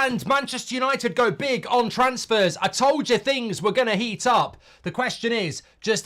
And Manchester United go big on transfers. I told you things were going to heat up. The question is, just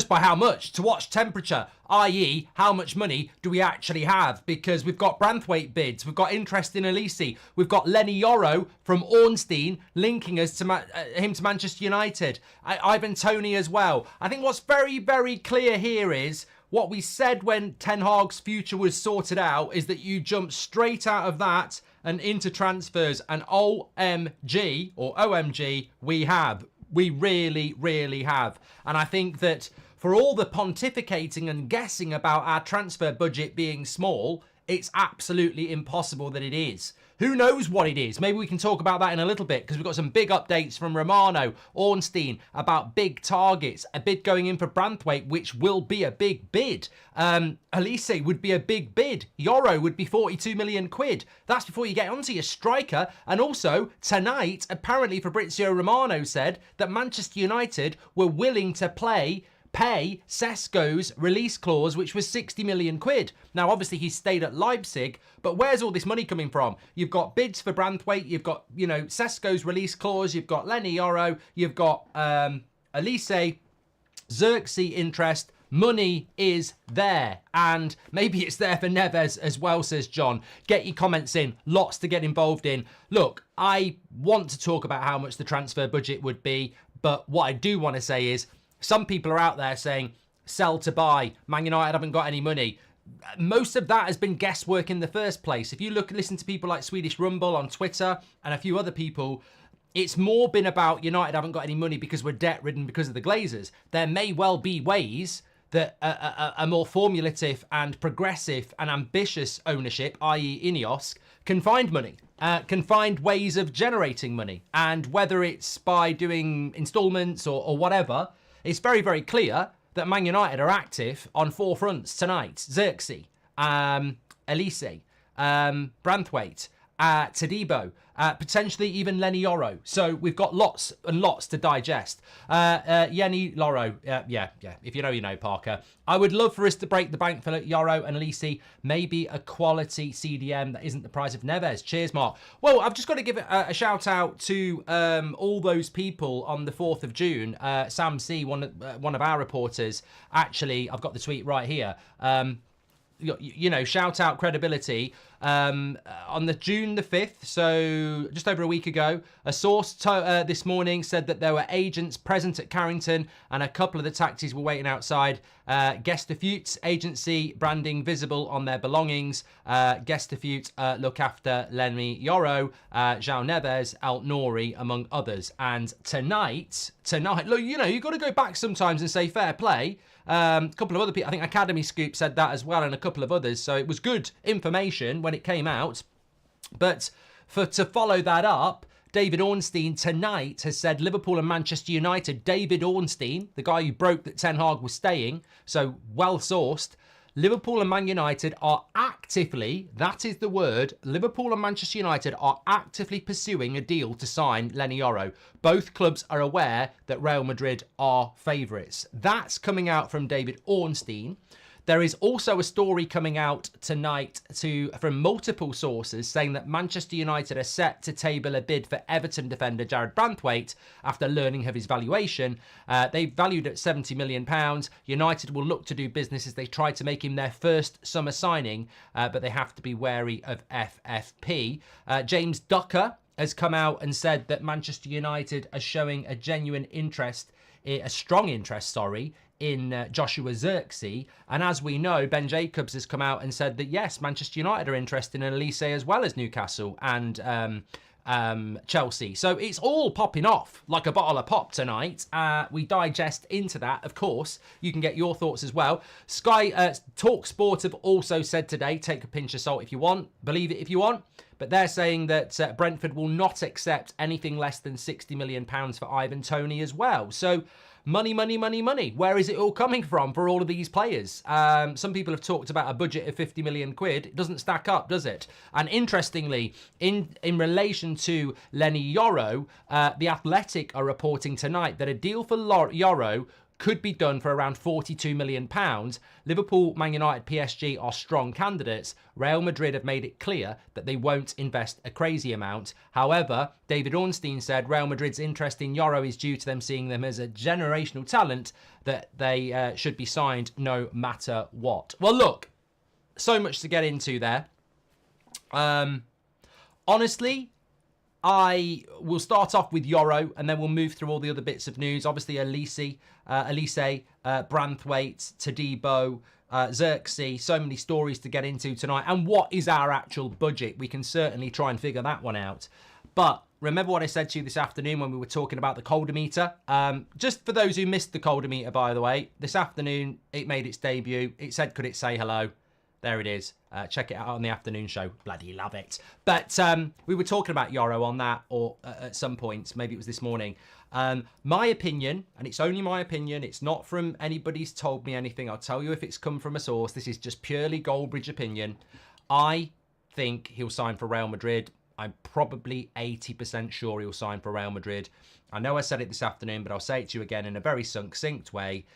by how much? To watch temperature, i.e. how much money do we actually have? Because we've got Branthwaite bids, we've got interest in Olise, we've got YORO from Ornstein linking us to him to Manchester United. Ivan Toney as well. I think what's very, very clear here is what we said when Ten Hag's future was sorted out is that you jump straight out of that and into transfers, and OMG or OMG we have. We really, really have. And I think that for all the pontificating and guessing about our transfer budget being small, it's absolutely impossible that it is. Who knows what it is? Maybe we can talk about that in a little bit, because we've got some big updates from Romano, Ornstein, about big targets. A bid going in for Branthwaite, which will be a big bid. Olise would be a big bid. YORO would be 42 million quid. That's before you get onto your striker. And also, tonight, apparently Fabrizio Romano said that Manchester United were willing to pay Sesko's release clause, which was 60 million quid. Now, obviously, he stayed at Leipzig, but where's all this money coming from? You've got bids for Branthwaite, you've got, Sesko's release clause, you've got YORO, you've got Olise, Xerxes interest. Money is there, and maybe it's there for Neves as well, says John. Get your comments in, lots to get involved in. Look, I want to talk about how much the transfer budget would be, but what I do want to say is, some people are out there saying, sell to buy, Man United haven't got any money. Most of that has been guesswork in the first place. If you listen to people like Swedish Rumble on Twitter and a few other people, it's more been about United haven't got any money because we're debt-ridden because of the Glazers. There may well be ways that a more formulative and progressive and ambitious ownership, i.e. INEOS, can find money. Can find ways of generating money. And whether it's by doing instalments or whatever, it's very, very clear that Man United are active on 4 fronts tonight. Xerxes, Olise, Branthwaite, Todibo, potentially even YORO. So we've got lots and lots to digest. YORO, yeah, if you know, you know, Parker. I would love for us to break the bank for YORO and Olise. Maybe a quality CDM that isn't the price of Neves. Cheers, Mark. Well, I've just got to give a shout out to all those people on the 4th of June. Sam C, one of our reporters, actually, I've got the tweet right here. Shout out credibility. On the June the 5th, so just over a week ago, a source this morning said that there were agents present at Carrington and a couple of the taxis were waiting outside. Gestafute agency branding visible on their belongings. Gestafute look after YORO, João Neves, El Nouri, among others. And tonight, look, you've got to go back sometimes and say fair play. A couple of other people, I think Academy Scoop said that as well, and a couple of others. So it was good information when it came out. But to follow that up, David Ornstein tonight has said Liverpool and Manchester United. David Ornstein, the guy who broke that Ten Hag was staying, so well sourced. Liverpool and Man United are actively, that is the word, Liverpool and Manchester United are actively pursuing a deal to sign YORO. Both clubs are aware that Real Madrid are favourites. That's coming out from David Ornstein. There is also a story coming out tonight from multiple sources saying that Manchester United are set to table a bid for Everton defender Jared Branthwaite after learning of his valuation. They valued at £70 million. United will look to do business as they try to make him their first summer signing, but they have to be wary of FFP. James Ducker has come out and said that Manchester United are showing a genuine interest, a strong interest, in Joshua Xerxes. And as we know, Ben Jacobs has come out and said that, yes, Manchester United are interested in Olise as well as Newcastle and Chelsea. So it's all popping off like a bottle of pop tonight. We digest into that, of course. You can get your thoughts as well. Sky Talk Sport have also said today, take a pinch of salt if you want, believe it if you want, but they're saying that Brentford will not accept anything less than £60 million for Ivan Toney as well. So money, money, money, money. Where is it all coming from for all of these players? Some people have talked about a budget of 50 million quid. It doesn't stack up, does it? And interestingly, in relation to YORO, The Athletic are reporting tonight that a deal for YORO could be done for around £42 million. Liverpool, Man United, PSG are strong candidates. Real Madrid have made it clear that they won't invest a crazy amount. However, David Ornstein said Real Madrid's interest in YORO is due to them seeing them as a generational talent that they should be signed no matter what. Well, look, so much to get into there. Honestly, I will start off with YORO and then we'll move through all the other bits of news. Obviously, Olise, Branthwaite, Todibo, Xerxes, so many stories to get into tonight. And what is our actual budget? We can certainly try and figure that one out. But remember what I said to you this afternoon when we were talking about the colder meter? Just for those who missed the colder meter, by the way, this afternoon it made its debut. It said, could it say hello? There it is. Check it out on the afternoon show. Bloody love it. But we were talking about YORO on that, or at some point, maybe it was this morning. My opinion, and it's only my opinion, it's not from anybody's told me anything. I'll tell you if it's come from a source. This is just purely Goldbridge opinion. I think he'll sign for Real Madrid. I'm probably 80% sure he'll sign for Real Madrid. I know I said it this afternoon, but I'll say it to you again in a very succinct way.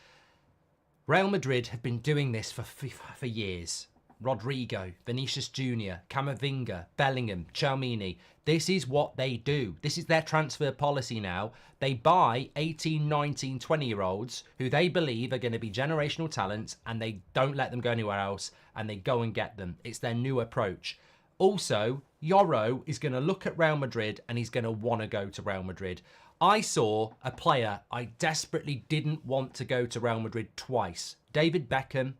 Real Madrid have been doing this for years. Rodrigo, Vinicius Jr., Camavinga, Bellingham, Chelmini. This is what they do. This is their transfer policy now. They buy 18, 19, 20-year-olds who they believe are going to be generational talents, and they don't let them go anywhere else, and they go and get them. It's their new approach. Also, YORO is going to look at Real Madrid, and he's going to want to go to Real Madrid. I saw a player I desperately didn't want to go to Real Madrid twice. David Beckham,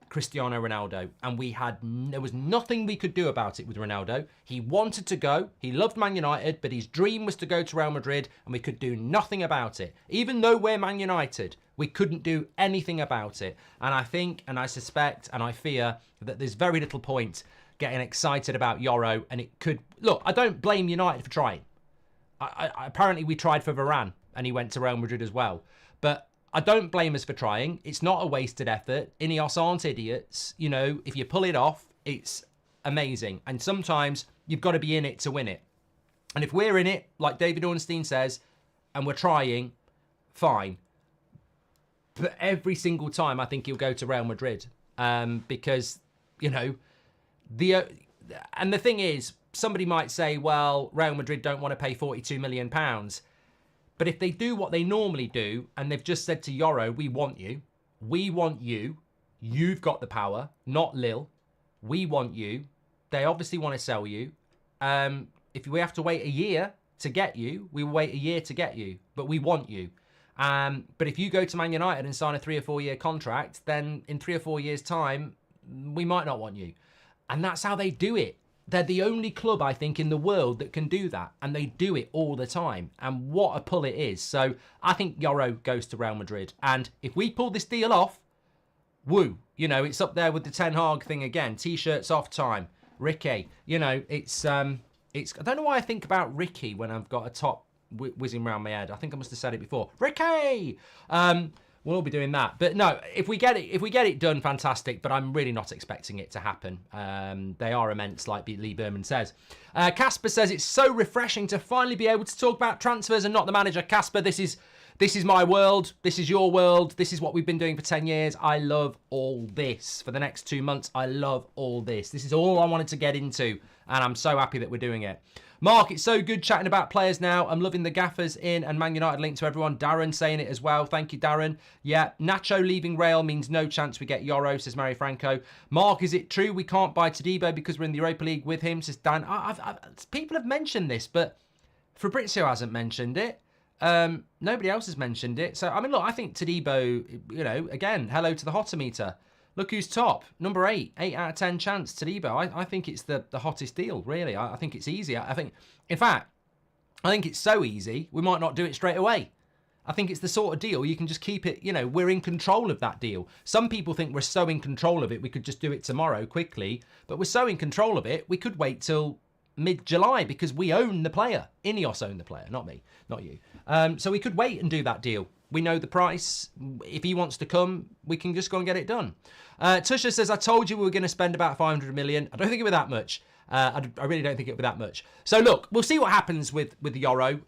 Cristiano Ronaldo, and there was nothing we could do about it with Ronaldo. He wanted to go, he loved Man United, but his dream was to go to Real Madrid, and we could do nothing about it. Even though we're Man United, we couldn't do anything about it. And I think, and I suspect, and I fear that there's very little point getting excited about YORO, and it could... Look, I don't blame United for trying. Apparently we tried for Varane, and he went to Real Madrid as well. But I don't blame us for trying. It's not a wasted effort. INEOS aren't idiots. You know, if you pull it off, it's amazing. And sometimes you've got to be in it to win it. And if we're in it, like David Ornstein says, and we're trying, fine. But every single time, I think he'll go to Real Madrid. Because, you know, and the thing is, somebody might say, well, Real Madrid don't want to pay £42 million. But if they do what they normally do, and they've just said to YORO, we want you, you've got the power, not Lille, we want you, they obviously want to sell you. If we have to wait a year to get you, we will wait a year to get you, but we want you. But if you go to Man United and sign a 3 or 4 year contract, then in 3 or 4 years' time, we might not want you. And that's how they do it. They're the only club, I think, in the world that can do that. And they do it all the time. And what a pull it is. So I think YORO goes to Real Madrid. And if we pull this deal off, woo. You know, it's up there with the Ten Hag thing again. T-shirts off time. Ricky. You know, it's I don't know why I think about Ricky when I've got a top whizzing around my head. I think I must have said it before. Ricky! We'll all be doing that. But no, if we get it done, fantastic. But I'm really not expecting it to happen. They are immense, like Lee Berman says. Casper says, it's so refreshing to finally be able to talk about transfers and not the manager. Casper, this is my world. This is your world. This is what we've been doing for 10 years. I love all this. For the next 2 months, I love all this. This is all I wanted to get into. And I'm so happy that we're doing it. Mark, it's so good chatting about players now. I'm loving the gaffers in and Man United linked to everyone. Darren saying it as well. Thank you, Darren. Yeah, Nacho leaving Real means no chance we get YORO, says Mary Franco. Mark, is it true we can't buy Todibo because we're in the Europa League with him, says Dan. People have mentioned this, but Fabrizio hasn't mentioned it. Nobody else has mentioned it. So, I mean, look, I think Todibo, you know, again, hello to the hotometer. Look who's top. Number 8. 8 out of 10 chance. Todibo. I think it's the hottest deal, really. I think it's easy. In fact, I think it's so easy, we might not do it straight away. I think it's the sort of deal you can just keep it, you know, we're in control of that deal. Some people think we're so in control of it, we could just do it tomorrow quickly. But we're so in control of it, we could wait till mid-July because we own the player. INEOS own the player, not me, not you. So we could wait and do that deal. We know the price. If he wants to come, we can just go and get it done. Tusha says, I told you we were going to spend about 500 million. I don't think it was that much. I really don't think it would be that much. So look, we'll see what happens with the YORO.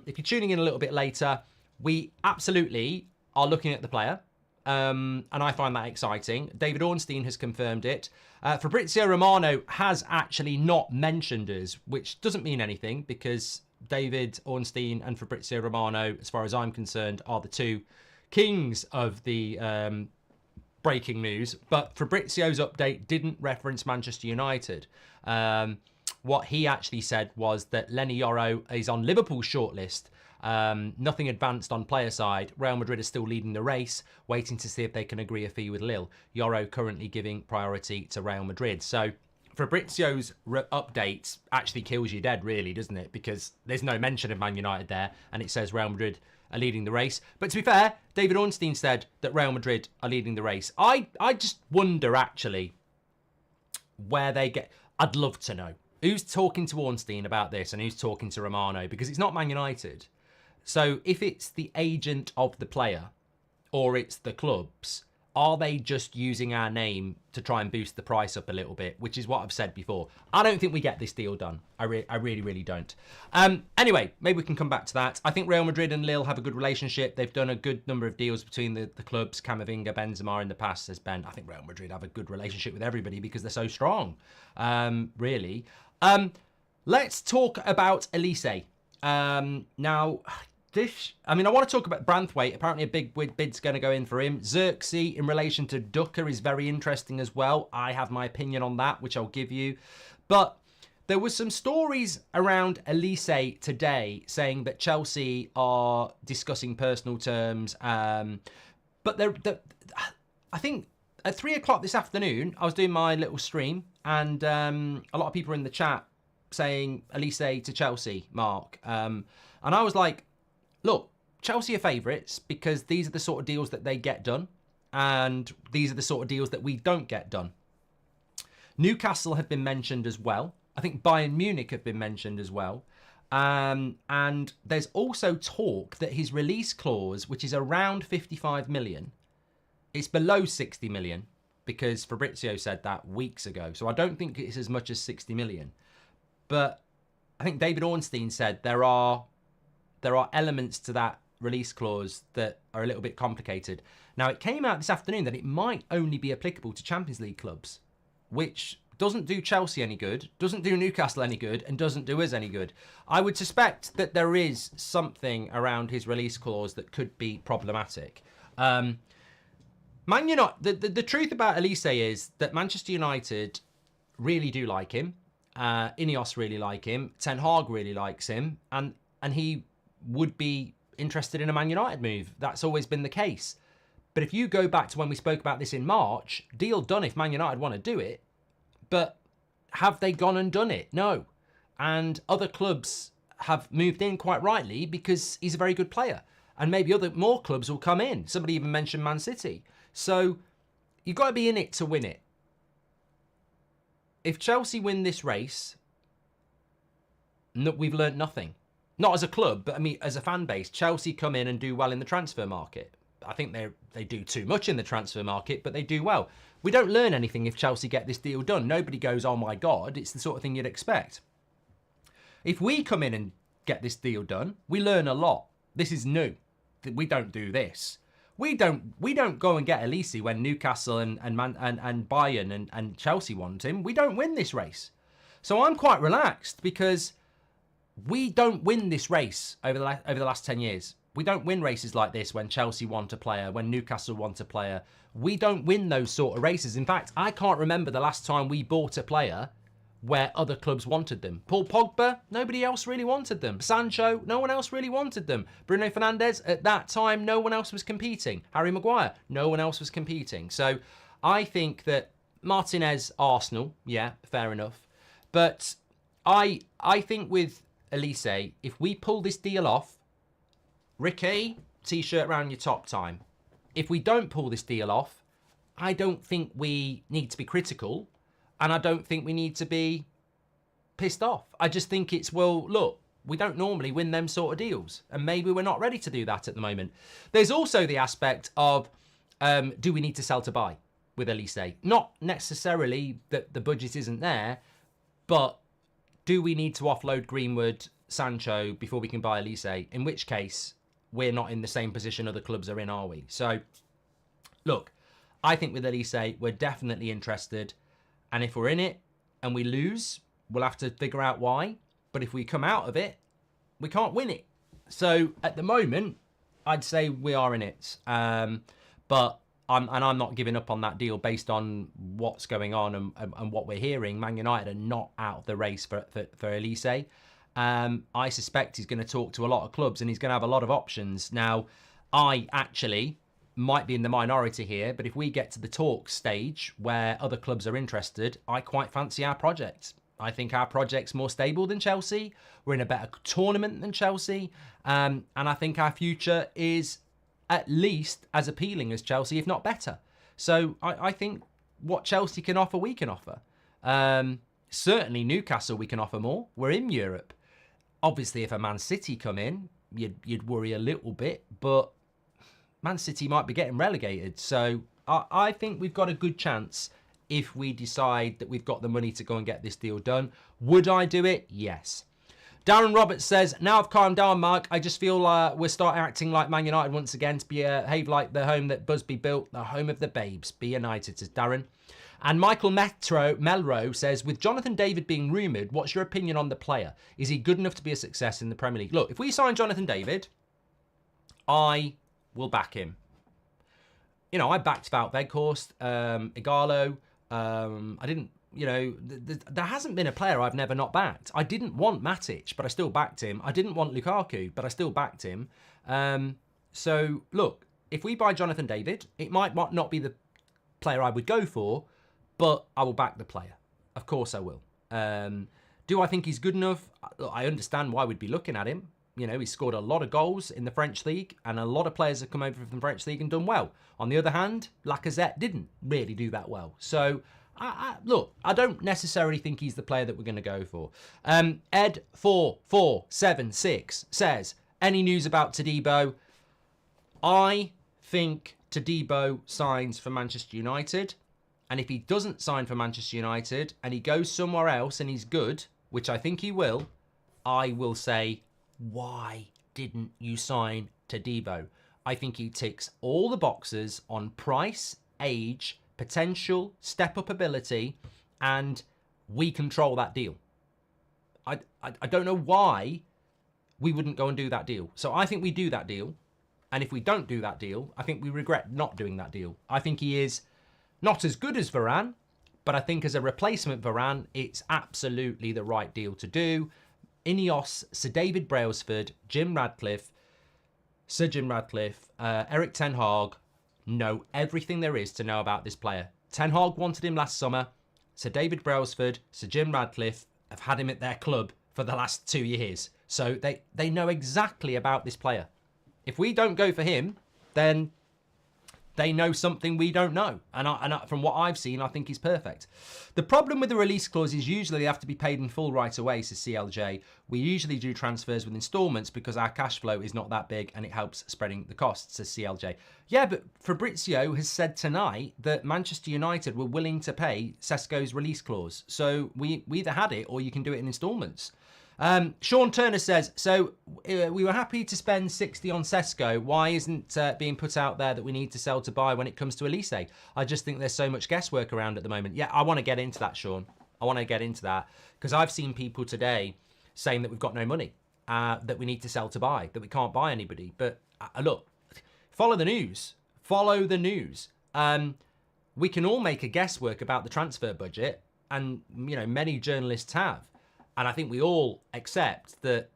If you're tuning in a little bit later, we absolutely are looking at the player. And I find that exciting. David Ornstein has confirmed it. Fabrizio Romano has actually not mentioned us, which doesn't mean anything because David Ornstein and Fabrizio Romano, as far as I'm concerned, are the two kings of the breaking news. But Fabrizio's update didn't reference Manchester United. What he actually said was that Lenny Yoro is on Liverpool's shortlist. Nothing advanced on player side. Real Madrid is still leading the race, waiting to see if they can agree a fee with Lille. Yoro currently giving priority to Real Madrid. So Fabrizio's update actually kills you dead, really, doesn't it? Because there's no mention of Man United there, and it says Real Madrid are leading the race. But to be fair, David Ornstein said that Real Madrid are leading the race. I just wonder, actually, where they get... I'd love to know. Who's talking to Ornstein about this and who's talking to Romano? Because it's not Man United. So if it's the agent of the player or it's the clubs, are they just using our name to try and boost the price up a little bit, which is what I've said before. I don't think we get this deal done. I really, really don't. Anyway, maybe we can come back to that. I think Real Madrid and Lille have a good relationship. They've done a good number of deals between the clubs, Camavinga, Benzema in the past, says Ben. I think Real Madrid have a good relationship with everybody because they're so strong, really. Let's talk about Olise. Now... I want to talk about Branthwaite. Apparently a big bid's going to go in for him. Xerxes in relation to Ducker is very interesting as well. I have my opinion on that, which I'll give you. But there was some stories around Olise today saying that Chelsea are discussing personal terms. But I think at 3 o'clock this afternoon, I was doing my little stream and a lot of people in the chat saying Olise to Chelsea, Mark. And I was like, look, Chelsea are favourites because these are the sort of deals that they get done and these are the sort of deals that we don't get done. Newcastle have been mentioned as well. I think Bayern Munich have been mentioned as well. And there's also talk that his release clause, which is around 55 million, it's below 60 million because Fabrizio said that weeks ago. So I don't think it's as much as 60 million. But I think David Ornstein said there are elements to that release clause that are a little bit complicated. Now, it came out this afternoon that it might only be applicable to Champions League clubs, which doesn't do Chelsea any good, doesn't do Newcastle any good, and doesn't do us any good. I would suspect that there is something around his release clause that could be problematic. Man United, the truth about Olise is that Manchester United really do like him. INEOS really like him. Ten Hag really likes him. And he would be interested in a Man United move. That's always been the case. But if you go back to when we spoke about this in March, deal done if Man United want to do it. But have they gone and done it? No. And other clubs have moved in quite rightly because he's a very good player. And maybe more clubs will come in. Somebody even mentioned Man City. So you've got to be in it to win it. If Chelsea win this race, we've learnt nothing. Not as a club, but I mean, as a fan base, Chelsea come in and do well in the transfer market. I think they do too much in the transfer market, but they do well. We don't learn anything if Chelsea get this deal done. Nobody goes, oh my God, it's the sort of thing you'd expect. If we come in and get this deal done, we learn a lot. This is new. We don't do this. We don't go and get Olise when Newcastle and Bayern and Chelsea want him. We don't win this race. So I'm quite relaxed because we don't win this race over the last 10 years. We don't win races like this when Chelsea want a player, when Newcastle want a player. We don't win those sort of races. In fact, I can't remember the last time we bought a player where other clubs wanted them. Paul Pogba, nobody else really wanted them. Sancho, no one else really wanted them. Bruno Fernandes, at that time, no one else was competing. Harry Maguire, no one else was competing. So I think that Martinez, Arsenal, yeah, fair enough. But I think with Olise, if we pull this deal off, Ricky, t-shirt round your top time. If we don't pull this deal off, I don't think we need to be critical. And I don't think we need to be pissed off. I just think it's, well, look, we don't normally win them sort of deals. And maybe we're not ready to do that at the moment. There's also the aspect of, do we need to sell to buy with Olise? Not necessarily that the budget isn't there, but do we need to offload Greenwood, Sancho before we can buy Olise? In which case, we're not in the same position other clubs are in, are we? So, look, I think with Olise, we're definitely interested. And if we're in it and we lose, we'll have to figure out why. But if we come out of it, we can't win it. So at the moment, I'd say we are in it. But I'm not giving up on that deal based on what's going on and what we're hearing. Man United are not out of the race for Olise. I suspect he's going to talk to a lot of clubs and he's going to have a lot of options. Now, I actually might be in the minority here, but if we get to the talk stage where other clubs are interested, I quite fancy our project. I think our project's more stable than Chelsea. We're in a better tournament than Chelsea. And I think our future is at least as appealing as Chelsea, if not better. So I think what Chelsea can offer, we can offer. Certainly Newcastle, we can offer more. We're in Europe. Obviously, if a Man City come in, you'd worry a little bit, but Man City might be getting relegated. So I think we've got a good chance if we decide that we've got the money to go and get this deal done. Would I do it? Yes. Darren Roberts says, now I've calmed down, Mark. I just feel we're starting acting like Man United once again, to behave like the home that Busby built, the home of the babes. Be United, says Darren. And Michael Melrose says, with Jonathan David being rumoured, what's your opinion on the player? Is he good enough to be a success in the Premier League? Look, if we sign Jonathan David, I will back him. You know, I backed Wout Weghorst, Igalo. I didn't, you know, there hasn't been a player I've never not backed. I didn't want Matic, but I still backed him. I didn't want Lukaku, but I still backed him. So, look, if we buy Jonathan David, it might not be the player I would go for, but I will back the player. Of course I will. Do I think he's good enough? I understand why we'd be looking at him. You know, he scored a lot of goals in the French league, and a lot of players have come over from the French league and done well. On the other hand, Lacazette didn't really do that well. So, look, I don't necessarily think he's the player that we're going to go for. Ed4476 says, any news about Todibo? I think Todibo signs for Manchester United. And if he doesn't sign for Manchester United and he goes somewhere else and he's good, which I think he will, I will say, why didn't you sign Todibo? I think he ticks all the boxes on price, age, potential, step-up ability, and we control that deal. I don't know why we wouldn't go and do that deal. So I think we do that deal. And if we don't do that deal, I think we regret not doing that deal. I think he is not as good as Varane, but I think as a replacement Varane, it's absolutely the right deal to do. INEOS, Sir David Brailsford, Sir Jim Radcliffe, Eric Ten Hag know everything there is to know about this player. Ten Hag wanted him last summer. Sir David Brailsford, Sir Jim Radcliffe have had him at their club for the last 2 years. So they know exactly about this player. If we don't go for him, then they know something we don't know. And from what I've seen, I think he's perfect. The problem with the release clause is usually they have to be paid in full right away, says CLJ. We usually do transfers with instalments because our cash flow is not that big and it helps spreading the costs, says CLJ. Yeah, but Fabrizio has said tonight that Manchester United were willing to pay Sesko's release clause. So we either had it or you can do it in instalments. Sean Turner says, so we were happy to spend 60 on Sesko. Why isn't being put out there that we need to sell to buy when it comes to Olise? I just think there's so much guesswork around at the moment. Yeah, I want to get into that, Sean. I want to get into that because I've seen people today saying that we've got no money, that we need to sell to buy, that we can't buy anybody. But look, follow the news. Follow the news. We can all make a guesswork about the transfer budget, and you know many journalists have. And I think we all accept that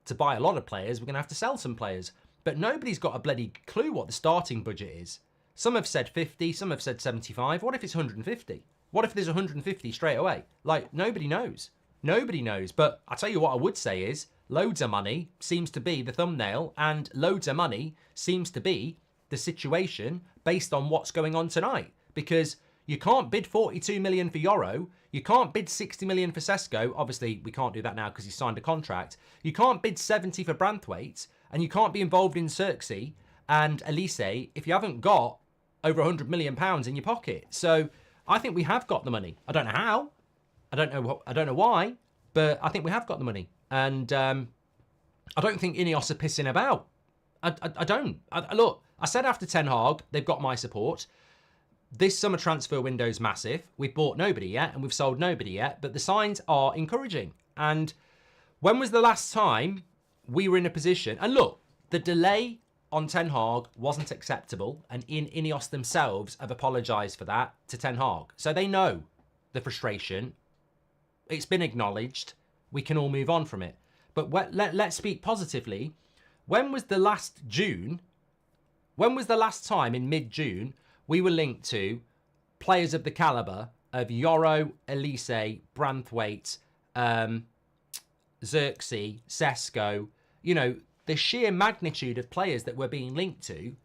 to buy a lot of players, we're going to have to sell some players. But nobody's got a bloody clue what the starting budget is. Some have said 50, some have said 75. What if it's 150? What if there's 150 straight away? Like, nobody knows. Nobody knows. But I tell you what I would say is, loads of money seems to be the thumbnail, and loads of money seems to be the situation based on what's going on tonight. Because you can't bid 42 million for YORO. You can't bid 60 million for Sesko. Obviously, we can't do that now because he's signed a contract. You can't bid 70 for Branthwaite. And you can't be involved in Xerxes and Olise if you haven't got over £100 million in your pocket. So I think we have got the money. I don't know how. I don't know why. But I think we have got the money. And I don't think INEOS are pissing about. I don't. Look, I said after Ten Hag, they've got my support. This summer transfer window is massive. We've bought nobody yet and we've sold nobody yet, but the signs are encouraging. And when was the last time we were in a position? And look, the delay on Ten Hag wasn't acceptable, and INEOS themselves have apologised for that to Ten Hag. So they know the frustration. It's been acknowledged. We can all move on from it. But let's speak positively. When was the last time in mid-June we were linked to players of the calibre of YORO, Olise, Branthwaite, Xerxes, Sesko, you know, the sheer magnitude of players that we're being linked to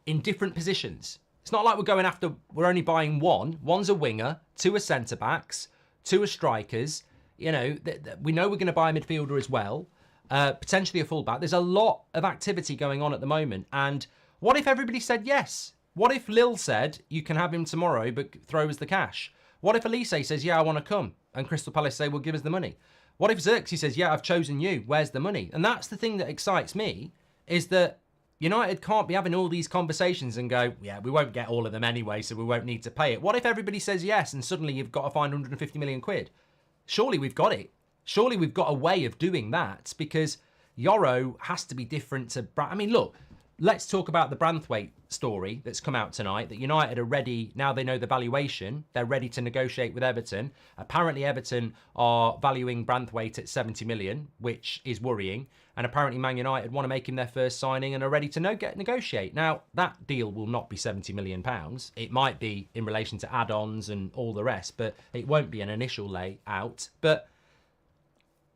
in different positions. It's not like we're only buying one. One's a winger, two are centre-backs, two are strikers. You know, we know we're going to buy a midfielder as well, potentially a fullback. There's a lot of activity going on at the moment. And what if everybody said yes? What if Lille said, you can have him tomorrow, but throw us the cash? What if Olise says, yeah, I want to come? And Crystal Palace say, well, give us the money. What if Xerxes says, yeah, I've chosen you. Where's the money? And that's the thing that excites me, is that United can't be having all these conversations and go, yeah, we won't get all of them anyway, so we won't need to pay it. What if everybody says yes and suddenly you've got to find 150 million quid? Surely we've got it. Surely we've got a way of doing that, because YORO has to be different to... I mean, look, let's talk about the Branthwaite story that's come out tonight, that United are ready, now they know the valuation, they're ready to negotiate with Everton. Apparently Everton are valuing Branthwaite at 70 million, which is worrying. And apparently Man United want to make him their first signing and are ready to negotiate. Now, that deal will not be £70 million. It might be in relation to add-ons and all the rest, but it won't be an initial layout. But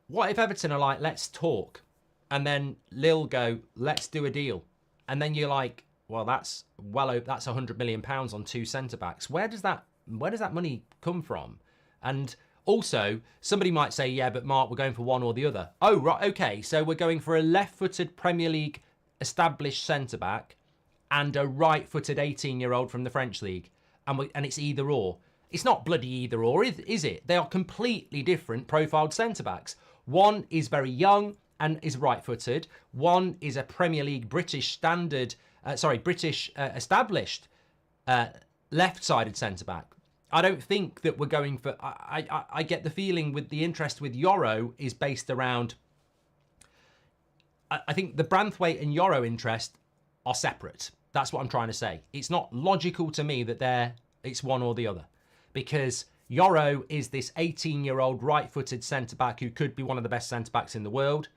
what if Everton are like, let's talk? And then Lille go, let's do a deal. And then you're like, well, that's £100 million on two centre-backs. Where does that money come from? And also, somebody might say, yeah, but Mark, we're going for one or the other. Oh, right, okay, so we're going for a left-footed Premier League established centre-back and a right-footed 18-year-old from the French League. And it's either or. It's not bloody either or, is it? They are completely different profiled centre-backs. One is very young and is right-footed. One is a Premier League British established left-sided centre-back. I don't think that we're going for... I get the feeling with the interest with YORO is based around... I think the Branthwaite and YORO interest are separate. That's what I'm trying to say. It's not logical to me that it's one or the other. Because YORO is this 18-year-old right-footed centre-back who could be one of the best centre-backs in the world.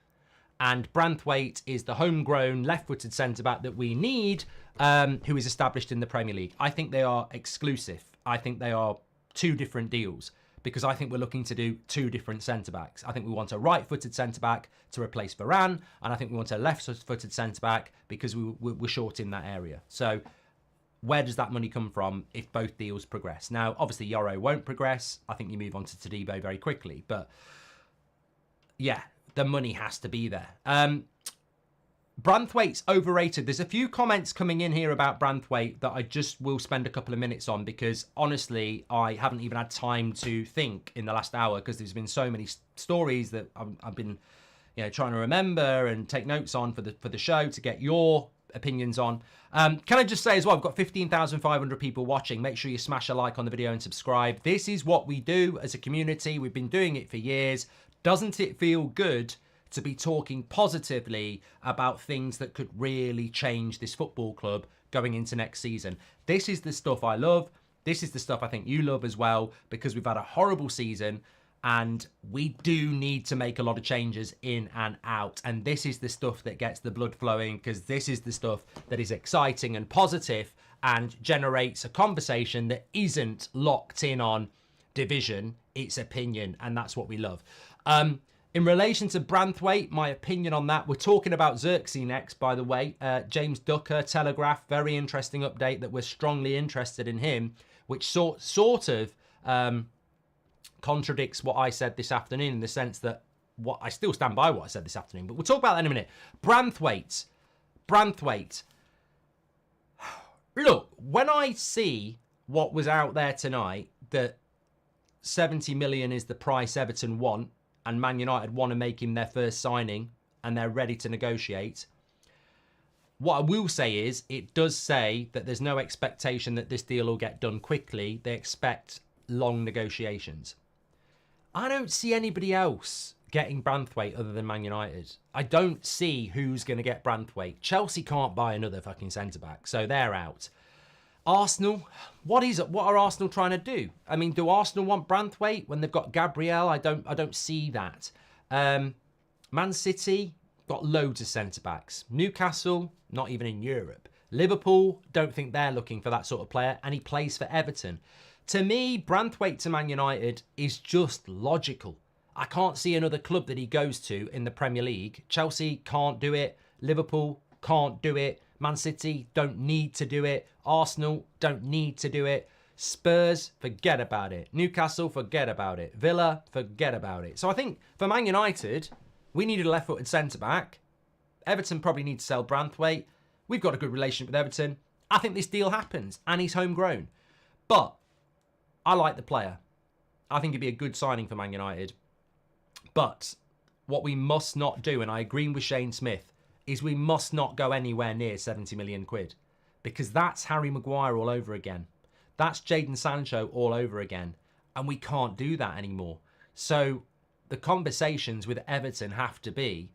And Branthwaite is the homegrown left-footed centre-back that we need, who is established in the Premier League. I think they are exclusive. I think they are two different deals, because I think we're looking to do two different centre-backs. I think we want a right-footed centre-back to replace Varane, and I think we want a left-footed centre-back because we're short in that area. So where does that money come from if both deals progress? Now, obviously, YORO won't progress. I think you move on to Todibo very quickly. But, yeah, the money has to be there. Branthwaite's overrated. There's a few comments coming in here about Branthwaite that I just will spend a couple of minutes on, because honestly, I haven't even had time to think in the last hour, because there's been so many stories that I've been, trying to remember and take notes on for the show to get your opinions on. Can I just say as well, I've got 15,500 people watching. Make sure you smash a like on the video and subscribe. This is what we do as a community. We've been doing it for years. Doesn't it feel good to be talking positively about things that could really change this football club going into next season? This is the stuff I love. This is the stuff I think you love as well, because we've had a horrible season and we do need to make a lot of changes in and out. And this is the stuff that gets the blood flowing, because this is the stuff that is exciting and positive and generates a conversation that isn't locked in on division, it's opinion, and that's what we love. In relation to Branthwaite, my opinion on that, we're talking about Xerxes next, by the way. James Ducker, Telegraph, very interesting update that we're strongly interested in him, which sort of contradicts what I said this afternoon, in the sense that I still stand by what I said this afternoon, but we'll talk about that in a minute. Branthwaite. Look, when I see what was out there tonight, that 70 million is the price Everton want, and Man United want to make him their first signing and they're ready to negotiate, What I will say is, it does say that there's no expectation that this deal will get done quickly. They expect long negotiations. I don't see anybody else getting Branthwaite other than Man United. I don't see who's going to get Branthwaite. Chelsea can't buy another fucking centre-back, so they're out. Arsenal, what are Arsenal trying to do? I mean, do Arsenal want Branthwaite when they've got Gabriel? I don't see that. Man City got loads of centre-backs. Newcastle, not even in Europe. Liverpool, don't think they're looking for that sort of player, and he plays for Everton. To me, Branthwaite to Man United is just logical. I can't see another club that he goes to in the Premier League. Chelsea can't do it. Liverpool can't do it. Man City don't need to do it. Arsenal don't need to do it. Spurs, forget about it. Newcastle, forget about it. Villa, forget about it. So I think for Man United, we needed a left-footed centre-back. Everton probably need to sell Branthwaite. We've got a good relationship with Everton. I think this deal happens, and he's homegrown. But I like the player. I think it'd be a good signing for Man United. But what we must not do, and I agree with Shane Smith, is we must not go anywhere near 70 million quid. Because that's Harry Maguire all over again. That's Jadon Sancho all over again. And we can't do that anymore. So the conversations with Everton have to be,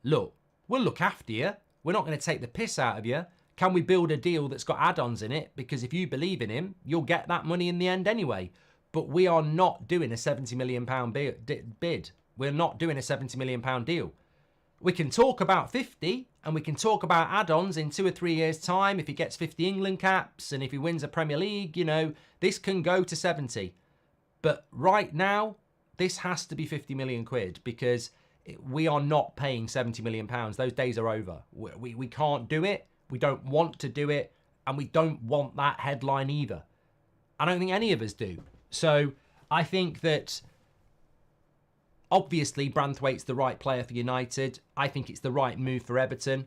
look, we'll look after you. We're not going to take the piss out of you. Can we build a deal that's got add-ons in it? Because if you believe in him, you'll get that money in the end anyway. But we are not doing a £70 million bid. We're not doing a £70 million deal. We can talk about 50, and we can talk about add-ons in 2 or 3 years' time. If he gets 50 England caps, and if he wins a Premier League, you know, this can go to 70. But right now, this has to be 50 million quid, because we are not paying 70 million pounds. Those days are over. We can't do it. We don't want to do it, and we don't want that headline either. I don't think any of us do. So I think that obviously Branthwaite's the right player for United. I think it's the right move for Everton,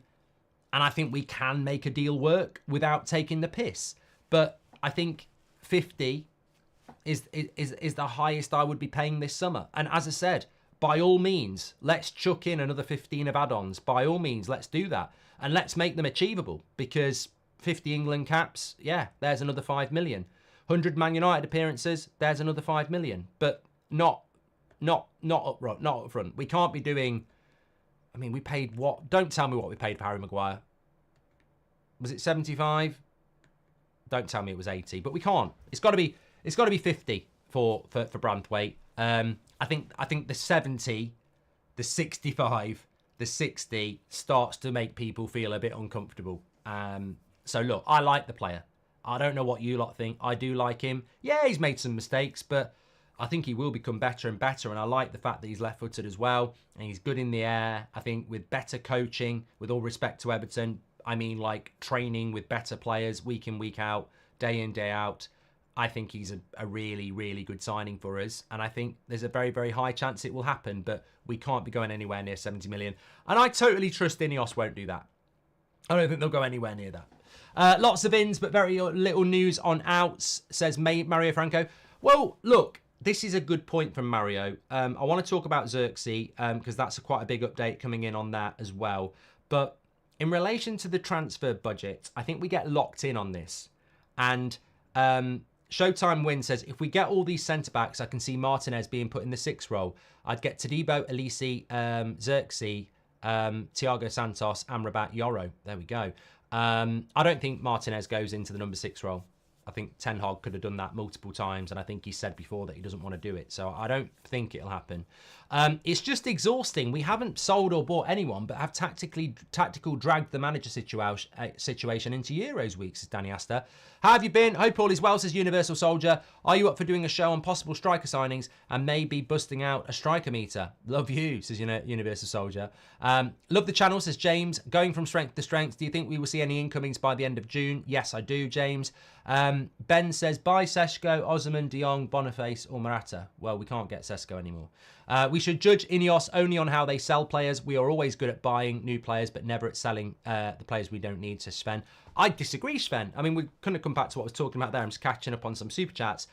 and I think we can make a deal work without taking the piss. But I think 50 is the highest I would be paying this summer. And as I said, by all means, let's chuck in another 15 of add-ons. By all means, let's do that. And let's make them achievable, because 50 England caps, yeah, there's another 5 million. 100 Man United appearances, there's another 5 million. But not up front. We can't be doing, I mean, we paid what? Don't tell me what we paid for Harry Maguire. Was it 75? Don't tell me it was 80. But we can't. It's got to be 50 for Branthwaite. I think the 70, the 65, the 60 starts to make people feel a bit uncomfortable. So look, I like the player. I don't know what you lot think. I do like him. Yeah, he's made some mistakes, but I think he will become better and better. And I like the fact that he's left-footed as well, and he's good in the air. I think with better coaching, with all respect to Everton, I mean like training with better players week in, week out, day in, day out, I think he's a really, really good signing for us. And I think there's a very, very high chance it will happen, but we can't be going anywhere near 70 million. And I totally trust INEOS won't do that. I don't think they'll go anywhere near that. Lots of ins, but very little news on outs, says Mario Franco. Well, look, this is a good point from Mario. I want to talk about Xerxes, because that's quite a big update coming in on that as well. But in relation to the transfer budget, I think we get locked in on this. And Showtime Win says, if we get all these centre-backs, I can see Martinez being put in the 6 role. I'd get Todibo, Olise, Xerxes, Thiago Santos, Amrabat, Yoro. There we go. I don't think Martinez goes into the number 6 role. I think Ten Hag could have done that multiple times, and I think he said before that he doesn't want to do it. So I don't think it'll happen. It's just exhausting. We haven't sold or bought anyone, but have tactical dragged the manager situation into Euros week, says Danny Asta. How have you been? Hope all is well, says Universal Soldier. Are you up for doing a show on possible striker signings and maybe busting out a striker meter? Love you, says Universal Soldier. Love the channel, says James. Going from strength to strength, do you think we will see any incomings by the end of June? Yes, I do, James. Ben says, buy Seshko, Osimhen, De Jong, Boniface or Morata. Well, we can't get Seshko anymore. We should judge INEOS only on how they sell players. We are always good at buying new players, but never at selling the players we don't need, says Sven. I disagree, Sven. I mean, we couldn't come back to what I was talking about there. I'm just catching up on some super chats.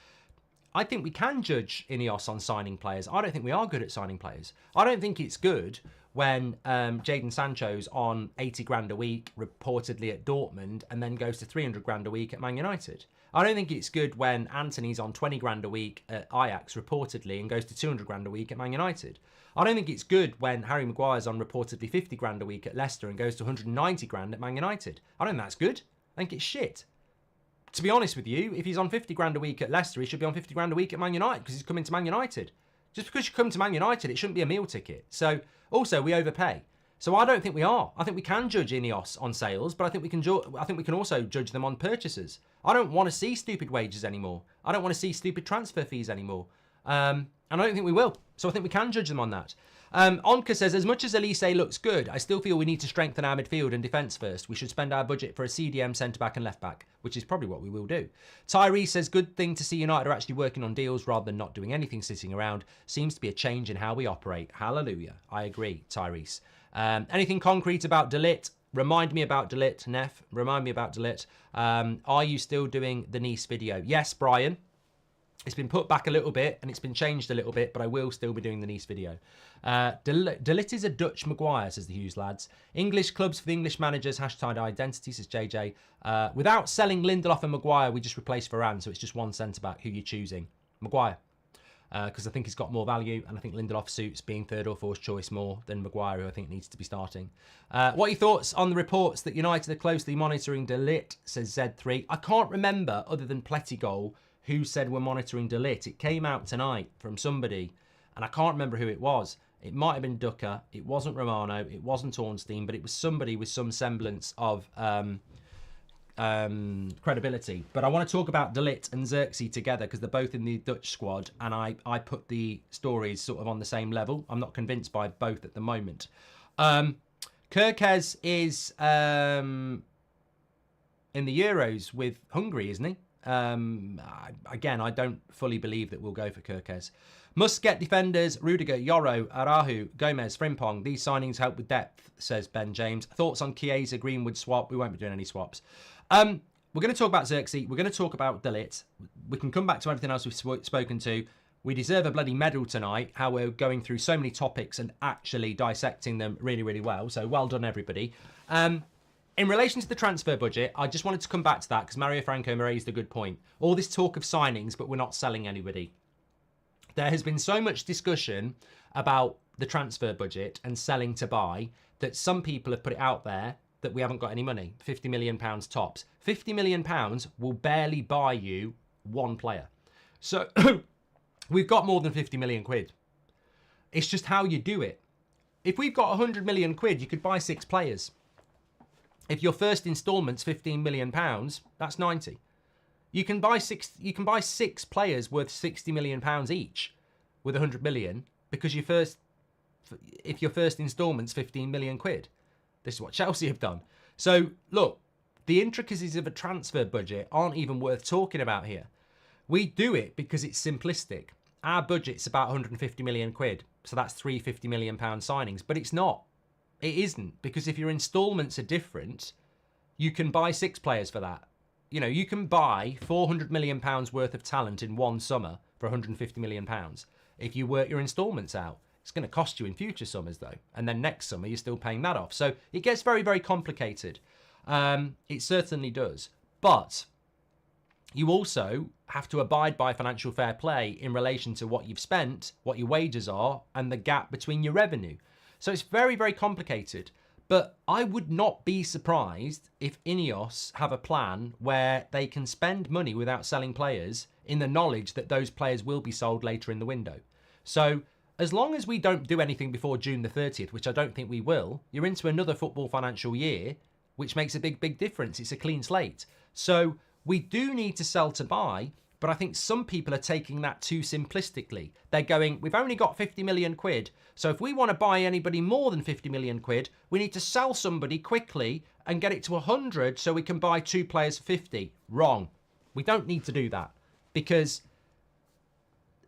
I think we can judge INEOS on signing players. I don't think we are good at signing players. I don't think it's good when Jadon Sancho's on 80 grand a week, reportedly at Dortmund, and then goes to 300 grand a week at Man United. I don't think it's good when Anthony's on 20 grand a week at Ajax, reportedly, and goes to 200 grand a week at Man United. I don't think it's good when Harry Maguire's on reportedly 50 grand a week at Leicester and goes to 190 grand at Man United. I don't think that's good. I think it's shit. To be honest with you, if he's on 50 grand a week at Leicester, he should be on 50 grand a week at Man United because he's coming to Man United. Just because you come to Man United, it shouldn't be a meal ticket. So, also, we overpay. So I don't think we are. I think we can judge INEOS on sales, but I think we can also judge them on purchases. I don't want to see stupid wages anymore. I don't want to see stupid transfer fees anymore. And I don't think we will. So I think we can judge them on that. Onka says, as much as Olise looks good, I still feel we need to strengthen our midfield and defence first. We should spend our budget for a CDM, centre-back and left-back, which is probably what we will do. Tyree says, good thing to see United are actually working on deals rather than not doing anything sitting around. Seems to be a change in how we operate. Hallelujah. I agree, Tyrese. Anything concrete about De Ligt? Remind me about De Ligt, Neff. Remind me about De Ligt. Are you still doing the Nice video? Yes, Brian. It's been put back a little bit and it's been changed a little bit, but I will still be doing the Nice video. De Ligt is a Dutch Maguire, says the Hughes lads. English clubs for the English managers, hashtag identity, says JJ. Without selling Lindelof and Maguire, we just replace Varane, so it's just one centre-back. Who are you choosing? Maguire. Because I think he's got more value, and I think Lindelof suits being third or fourth choice more than Maguire, who I think needs to be starting. What are your thoughts on the reports that United are closely monitoring De Ligt, says Z3. I can't remember, other than Plettigol, who said we're monitoring De Ligt. It came out tonight from somebody, and I can't remember who it was. It might have been Ducker, it wasn't Romano, it wasn't Ornstein, but it was somebody with some semblance of credibility. But I want to talk about De Ligt and Xerxes together because they're both in the Dutch squad, and I put the stories sort of on the same level. I'm not convinced by both at the moment. Kerkez is in the Euros with Hungary, isn't he? Again, I don't fully believe that we'll go for Kerkez. Must get defenders, Rudiger, Yoro, Arahu, Gomez, Frimpong. These signings help with depth, says Ben James. Thoughts on Chiesa, Greenwood swap? We won't be doing any swaps. We're going to talk about Xerxes. We're going to talk about De Ligt. We can come back to everything else we've spoken to. We deserve a bloody medal tonight, how we're going through so many topics and actually dissecting them really, really well. So well done, everybody. In relation to the transfer budget, I just wanted to come back to that because Mario Franco raised a good point. All this talk of signings, but we're not selling anybody. There has been so much discussion about the transfer budget and selling to buy that some people have put it out there that we haven't got any money. £50 million tops. £50 million will barely buy you one player. So we've got more than 50 million quid. It's just how you do it. If we've got 100 million quid, you could buy 6 players. If your first instalment's £15 million, that's 90. You can buy six players worth £60 million each with 100 million because if your first instalment's 15 million quid. This is what Chelsea have done. So look, the intricacies of a transfer budget aren't even worth talking about here. We do it because it's simplistic. Our budget's about 150 million quid. So that's 350 million pound signings, but it's not. It isn't, because if your instalments are different, you can buy 6 players for that. You know, you can buy 400 million pounds worth of talent in one summer for 150 million pounds. If you work your instalments out, it's going to cost you in future summers though. And then next summer, you're still paying that off. So it gets very, very complicated. It certainly does. But you also have to abide by financial fair play in relation to what you've spent, what your wages are, and the gap between your revenue. So it's very, very complicated. But I would not be surprised if INEOS have a plan where they can spend money without selling players in the knowledge that those players will be sold later in the window. So as long as we don't do anything before June the 30th, which I don't think we will, you're into another football financial year, which makes a big, big difference. It's a clean slate. So we do need to sell to buy, but I think some people are taking that too simplistically. They're going, we've only got 50 million quid. So if we want to buy anybody more than 50 million quid, we need to sell somebody quickly and get it to 100 so we can buy 2 players for 50. Wrong. We don't need to do that because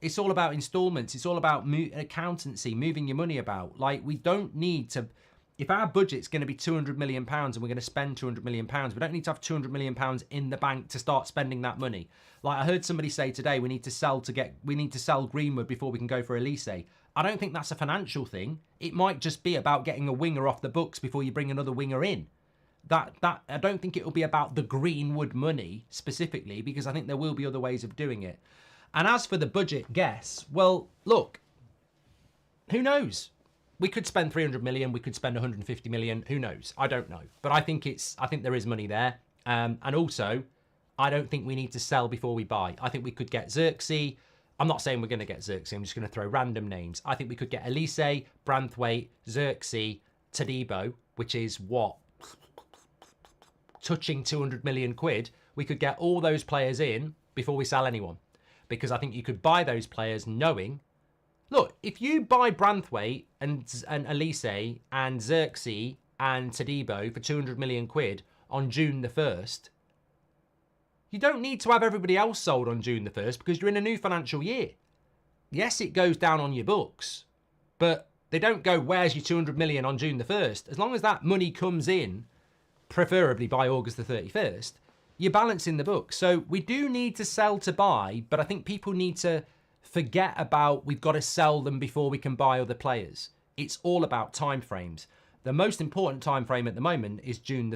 it's all about installments. It's all about accountancy, moving your money about. Like, we don't need to... If our budget's going to be £200 million and we're going to spend £200 million, we don't need to have £200 million in the bank to start spending that money. Like I heard somebody say today, we need to sell Greenwood before we can go for Olise. I don't think that's a financial thing. It might just be about getting a winger off the books before you bring another winger in. That I don't think it will be about the Greenwood money specifically, because I think there will be other ways of doing it. And as for the budget guess, well, look, who knows? We could spend 300 million, we could spend 150 million, who knows? I don't know. But I think there is money there. And also, I don't think we need to sell before we buy. I think we could get Xerxes. I'm not saying we're going to get Xerxes, I'm just going to throw random names. I think we could get Olise, Branthwaite, Xerxes, Todibo, which is what? Touching 200 million quid. We could get all those players in before we sell anyone. Because I think you could buy those players knowing, look, if you buy Branthwaite and Olise and Xerxes and Todibo for 200 million quid on June the 1st, you don't need to have everybody else sold on June the 1st because you're in a new financial year. Yes, it goes down on your books, but they don't go, where's your 200 million on June the 1st? As long as that money comes in, preferably by August the 31st, you're balancing the books. So we do need to sell to buy, but I think people need to forget about we've got to sell them before we can buy other players. It's all about timeframes. The most important time frame at the moment is July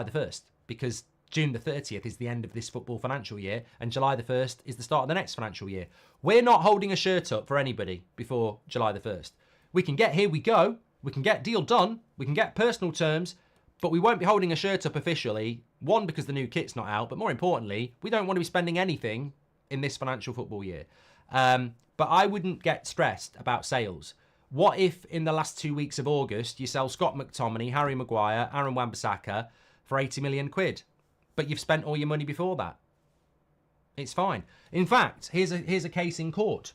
the 1st, because June the 30th is the end of this football financial year, and July the 1st is the start of the next financial year. We're not holding a shirt up for anybody before July the 1st. We can get here we go, we can get deal done, we can get personal terms, but we won't be holding a shirt up officially, one, because the new kit's not out, but more importantly, we don't want to be spending anything in this financial football year. But I wouldn't get stressed about sales. What if in the last 2 weeks of August, you sell Scott McTominay, Harry Maguire, Aaron Wan-Bissaka for 80 million quid? But you've spent all your money before that. It's fine. In fact, here's a case in court.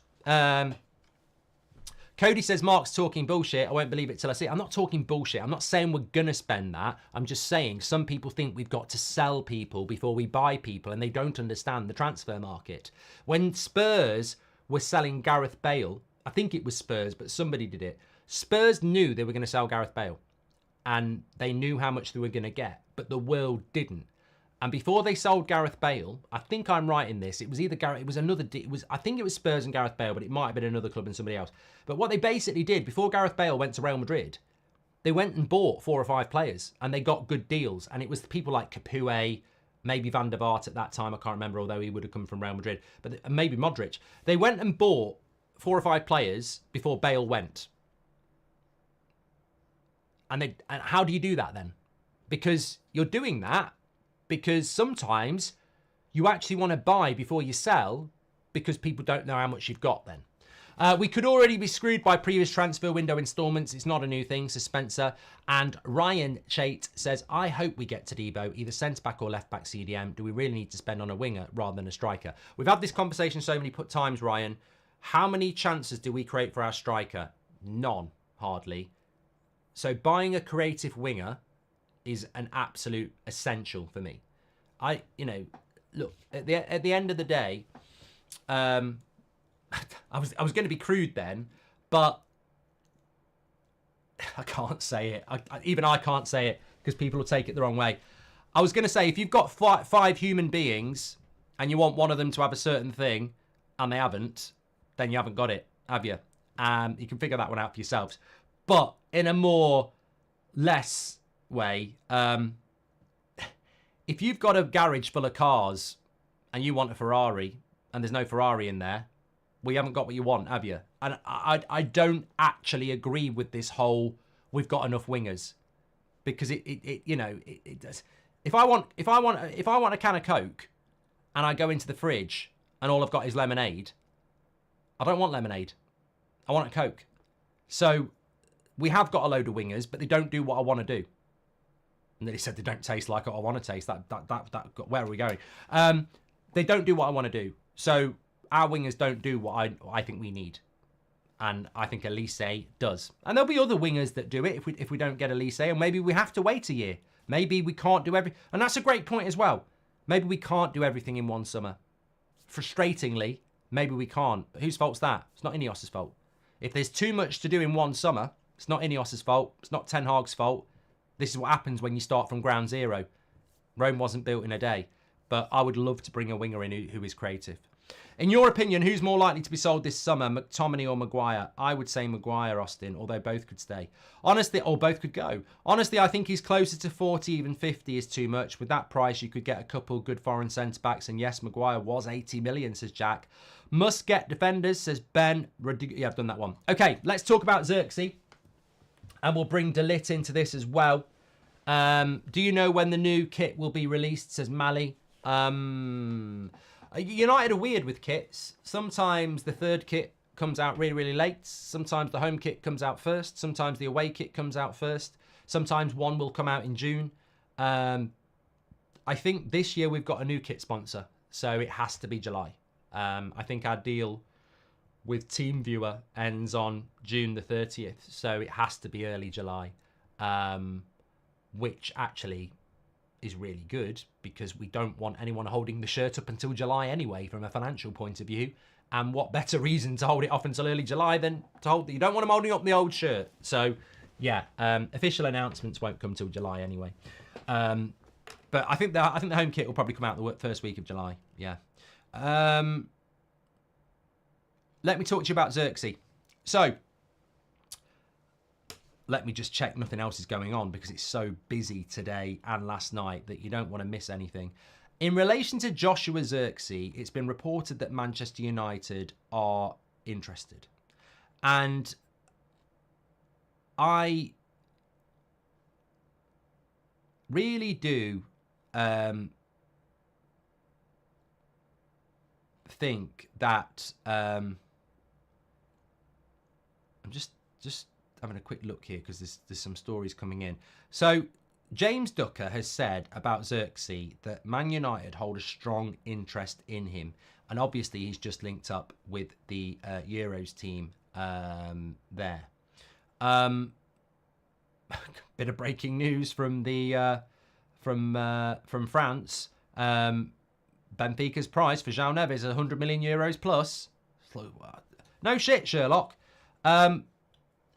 Cody says, Mark's talking bullshit. I won't believe it till I see it. I'm not talking bullshit. I'm not saying we're going to spend that. I'm just saying some people think we've got to sell people before we buy people, and they don't understand the transfer market. When Spurs were selling Gareth Bale, I think it was Spurs, but somebody did it. Spurs knew they were going to sell Gareth Bale, and they knew how much they were going to get, but the world didn't. And before they sold Gareth Bale, I think I'm right in this. It was either Gareth, I think it was Spurs and Gareth Bale, but it might have been another club and somebody else. But what they basically did before Gareth Bale went to Real Madrid, they went and bought 4 or 5 players, and they got good deals. And it was people like Capoue, maybe Van der Vaart at that time, I can't remember, although he would have come from Real Madrid, but maybe Modric. They went and bought 4 or 5 players before Bale went. And how do you do that then? Because you're doing that because sometimes you actually want to buy before you sell because people don't know how much you've got then. We could already be screwed by previous transfer window installments. It's not a new thing, says Spencer. And Ryan Chait says, I hope we get Todibo, either centre-back or left-back CDM. Do we really need to spend on a winger rather than a striker? We've had this conversation so many times, Ryan. How many chances do we create for our striker? None, hardly. So buying a creative winger is an absolute essential for me. Look, at the end of the day, I was going to be crude then, but I can't say it. Even I can't say it because people will take it the wrong way. I was going to say, if you've got 5 human beings and you want one of them to have a certain thing and they haven't, then you haven't got it, have you? You can figure that one out for yourselves. But in a more less way, if you've got a garage full of cars and you want a Ferrari and there's no Ferrari in there, well, you haven't got what you want, have you? And I don't actually agree with this whole we've got enough wingers, because it does. If I want a can of Coke and I go into the fridge and all I've got is lemonade, I don't want lemonade. I want a Coke. So we have got a load of wingers, but they don't do what I want to do. And they said they don't taste like what I want to taste. Where are we going? They don't do what I want to do. So our wingers don't do what I think we need. And I think Olise does. And there'll be other wingers that do it if we don't get Olise. And maybe we have to wait a year. Maybe we can't do everything. And that's a great point as well. Maybe we can't do everything in one summer. Frustratingly, maybe we can't. But whose fault's that? It's not INEOS's fault. If there's too much to do in one summer, it's not INEOS's fault. It's not Ten Hag's fault. This is what happens when you start from ground zero. Rome wasn't built in a day. But I would love to bring a winger in who is creative. In your opinion, who's more likely to be sold this summer, McTominay or Maguire? I would say Maguire, Austin, although both could stay. Honestly, or both could go. Honestly, I think he's closer to 40, even 50 is too much. With that price, you could get a couple good foreign centre-backs. And yes, Maguire was 80 million, says Jack. Must get defenders, says Ben. Yeah, I've done that one. Okay, let's talk about Xerxes. And we'll bring De Ligt into this as well. Do you know when the new kit will be released, says Mally. United are weird with kits. Sometimes the third kit comes out really, really late. Sometimes the home kit comes out first. Sometimes the away kit comes out first. Sometimes one will come out in June. I think this year we've got a new kit sponsor, so it has to be July. I think our deal with TeamViewer ends on June the 30th, so it has to be early July, which actually is really good because we don't want anyone holding the shirt up until July anyway from a financial point of view. And what better reason to hold it off until early July than to hold that you don't want them holding up the old shirt. So yeah, official announcements won't come till July anyway. But I think the home kit will probably come out the first week of July. Yeah. Let me talk to you about Xerxes. So let me just check nothing else is going on because it's so busy today and last night that you don't want to miss anything. In relation to Joshua Xerxes, it's been reported that Manchester United are interested. And I really do think that I'm just having a quick look here because there's some stories coming in. So James Ducker has said about Xerxes that Man United hold a strong interest in him, and obviously he's just linked up with the Euros team there. Bit of breaking news from the from France. Benfica's price for João Neves is 100 million euros plus. No shit, Sherlock.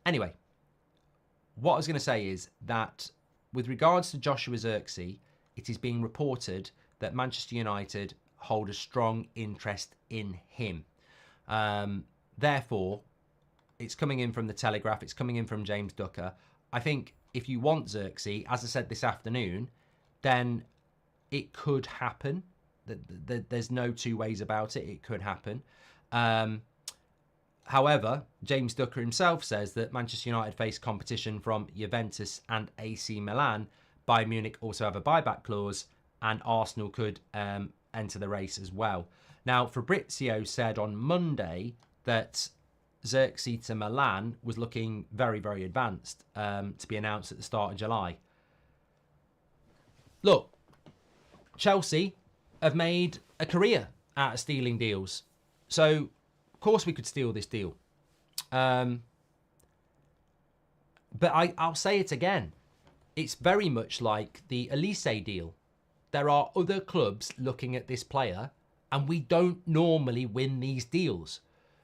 Anyway, what I was going to say is that with regards to Joshua Xerxes, it is being reported that Manchester United hold a strong interest in him. Therefore, it's coming in from the Telegraph. It's coming in from James Ducker. I think if you want Xerxes, as I said this afternoon, then it could happen. There's no two ways about it. It could happen. However, James Ducker himself says that Manchester United face competition from Juventus and AC Milan. Bayern Munich also have a buyback clause, and Arsenal could enter the race as well. Now, Fabrizio said on Monday that Xerxes to Milan was looking very, very advanced to be announced at the start of July. Look, Chelsea have made a career out of stealing deals. So, of course we could steal this deal. But I'll say it again. It's very much like the Olise deal. There are other clubs looking at this player, and we don't normally win these deals.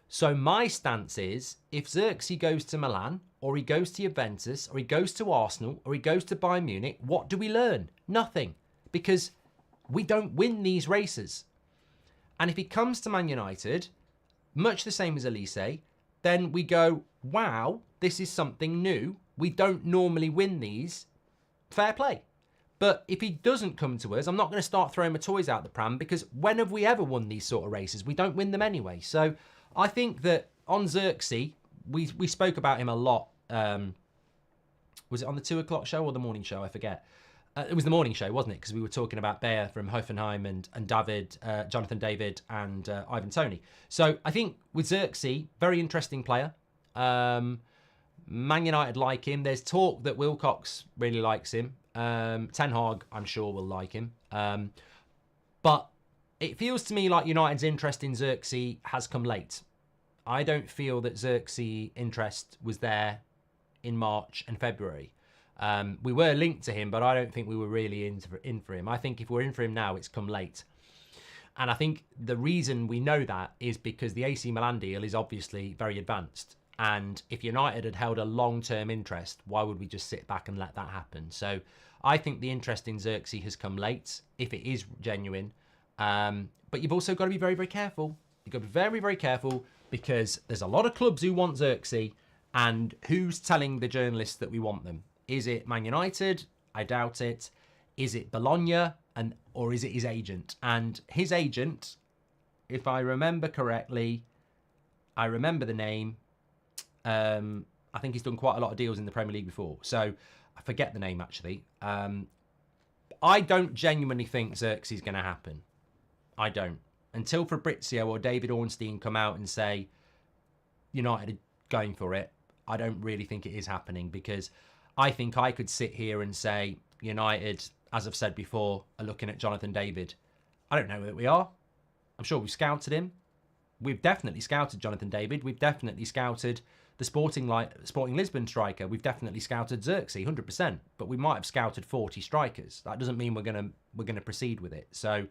So my stance is, if Xerxes goes to Milan, or he goes to Juventus, or he goes to Arsenal, or he goes to Bayern Munich, what do we learn? Nothing. Because we don't win these races. And if he comes to Man United, much the same as Olise, then we go, wow, this is something new. We don't normally win these. Fair play. But if he doesn't come to us, I'm not going to start throwing my toys out the pram, because when have we ever won these sort of races? We don't win them anyway. So I think that on Xerxes, we spoke about him a lot. Was it on the 2 o'clock show or the morning show? I forget. It was the morning show, wasn't it? Because we were talking about Bayer from Hoffenheim and David, Jonathan David and Ivan Toney. So I think with Xerxes, very interesting player. Man United like him. There's talk that Wilcox really likes him. Ten Hag, I'm sure, will like him. But it feels to me like United's interest in Xerxes has come late. I don't feel that Xerxes' interest was there in March and February. We were linked to him, but I don't think we were really in for him. I think if we're in for him now, it's come late. And I think the reason we know that is because the AC Milan deal is obviously very advanced. And if United had held a long-term interest, why would we just sit back and let that happen? So I think the interest in Xerxes has come late, if it is genuine. But you've also got to be very, very careful. You've got to be very, very careful because there's a lot of clubs who want Xerxes, and who's telling the journalists that we want them? Is it Man United? I doubt it. Is it Bologna? Or is it his agent? And his agent, if I remember correctly, I remember the name. I think he's done quite a lot of deals in the Premier League before. So I forget the name, actually. I don't genuinely think Xerxes is going to happen. I don't. Until Fabrizio or David Ornstein come out and say United are going for it, I don't really think it is happening, because I think I could sit here and say United, as I've said before, are looking at Jonathan David. I don't know that we are. I'm sure we've scouted him. We've definitely scouted Jonathan David. We've definitely scouted the Sporting Lisbon striker. We've definitely scouted Xerxes, 100%. But we might have scouted 40 strikers. That doesn't mean we're gonna proceed with it. So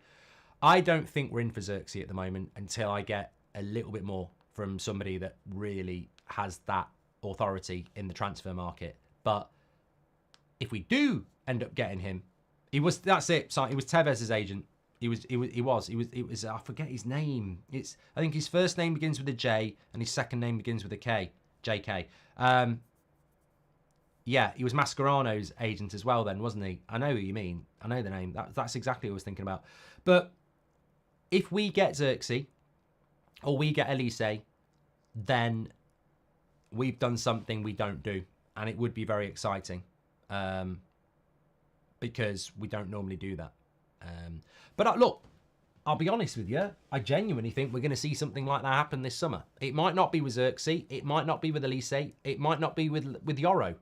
I don't think we're in for Xerxes at the moment until I get a little bit more from somebody that really has that authority in the transfer market. But if we do end up getting him, that's it. So it was Tevez's agent. He was I forget his name. I think his first name begins with a J and his second name begins with a K. JK. Yeah, he was Mascherano's agent as well then, wasn't he? I know who you mean. I know the name. That's exactly what I was thinking about. But if we get Xerxes or we get Olise, then we've done something we don't do. And it would be very exciting. Because we don't normally do that. But look, I'll be honest with you. I genuinely think we're going to see something like that happen this summer. It might not be with Xerxes. It might not be with Olise. It might not be with YORO,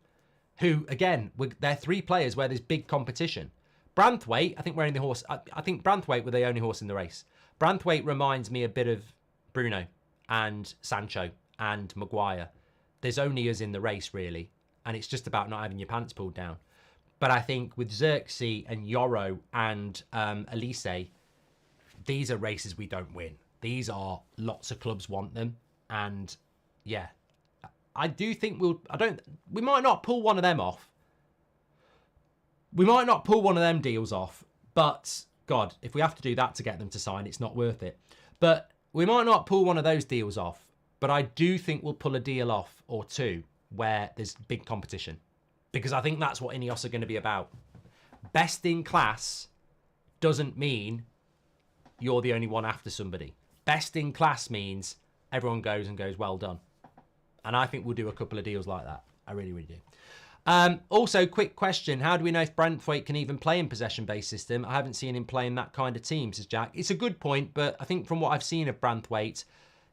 who, again, they're three players where there's big competition. Branthwaite, I think we're in the horse. I think Branthwaite were the only horse in the race. Branthwaite reminds me a bit of Bruno and Sancho and Maguire. There's only us in the race, really. And it's just about not having your pants pulled down. But I think with Xerxes and YORO and Olise, these are races we don't win. These are lots of clubs want them. And yeah, I do think we might not pull one of them off. We might not pull one of them deals off. But God, if we have to do that to get them to sign, it's not worth it. But we might not pull one of those deals off. But I do think we'll pull a deal off or two where there's big competition. Because I think that's what INEOS are going to be about. Best in class doesn't mean you're the only one after somebody. Best in class means everyone goes and goes, well done. And I think we'll do a couple of deals like that. I really, really do. Also, quick question. How do we know if Branthwaite can even play in possession-based system? I haven't seen him play in that kind of team, says Jack. It's a good point, but I think from what I've seen of Branthwaite,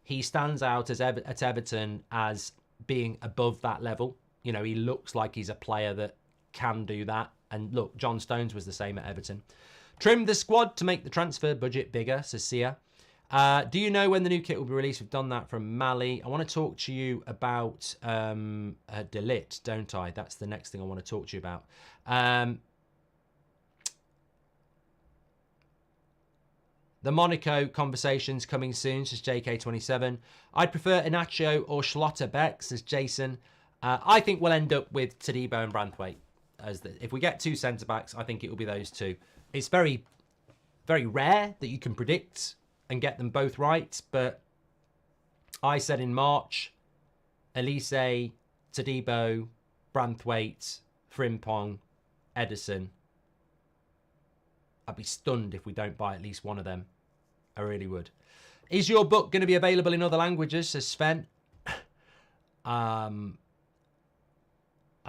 he stands out at Everton as being above that level. You know, he looks like he's a player that can do that. And look, John Stones was the same at Everton. Trim the squad to make the transfer budget bigger, says Sia. Do you know when the new kit will be released? We've done that from Mali. I want to talk to you about Delit, don't I? That's the next thing I want to talk to you about. The Monaco conversation's coming soon, says JK27. I'd prefer Inacio or Schlotterbeck, says Jason. I think we'll end up with Todibo and Branthwaite. If we get two centre-backs, I think it will be those two. It's very, very rare that you can predict and get them both right, but I said in March, Olise, Todibo, Branthwaite, Frimpong, Edison. I'd be stunned if we don't buy at least one of them. I really would. Is your book going to be available in other languages, says Sven? I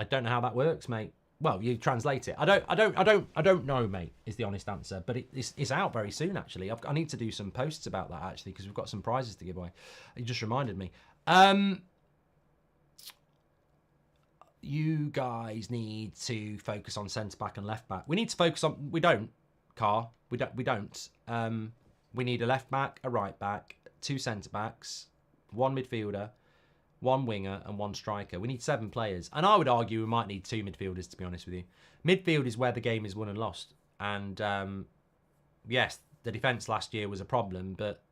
don't know how that works, mate. Well, you translate it. I don't know, mate, is the honest answer. But it's out very soon, actually. I need to do some posts about that, actually, because we've got some prizes to give away. You just reminded me. You guys need to focus on centre-back and left-back. We need to focus on... We don't, Carr. We don't. We need a left-back, a right-back, two centre-backs, one midfielder, one winger and one striker. We need 7 players. And I would argue we might need 2 midfielders, to be honest with you. Midfield is where the game is won and lost. And yes, the defence last year was a problem, but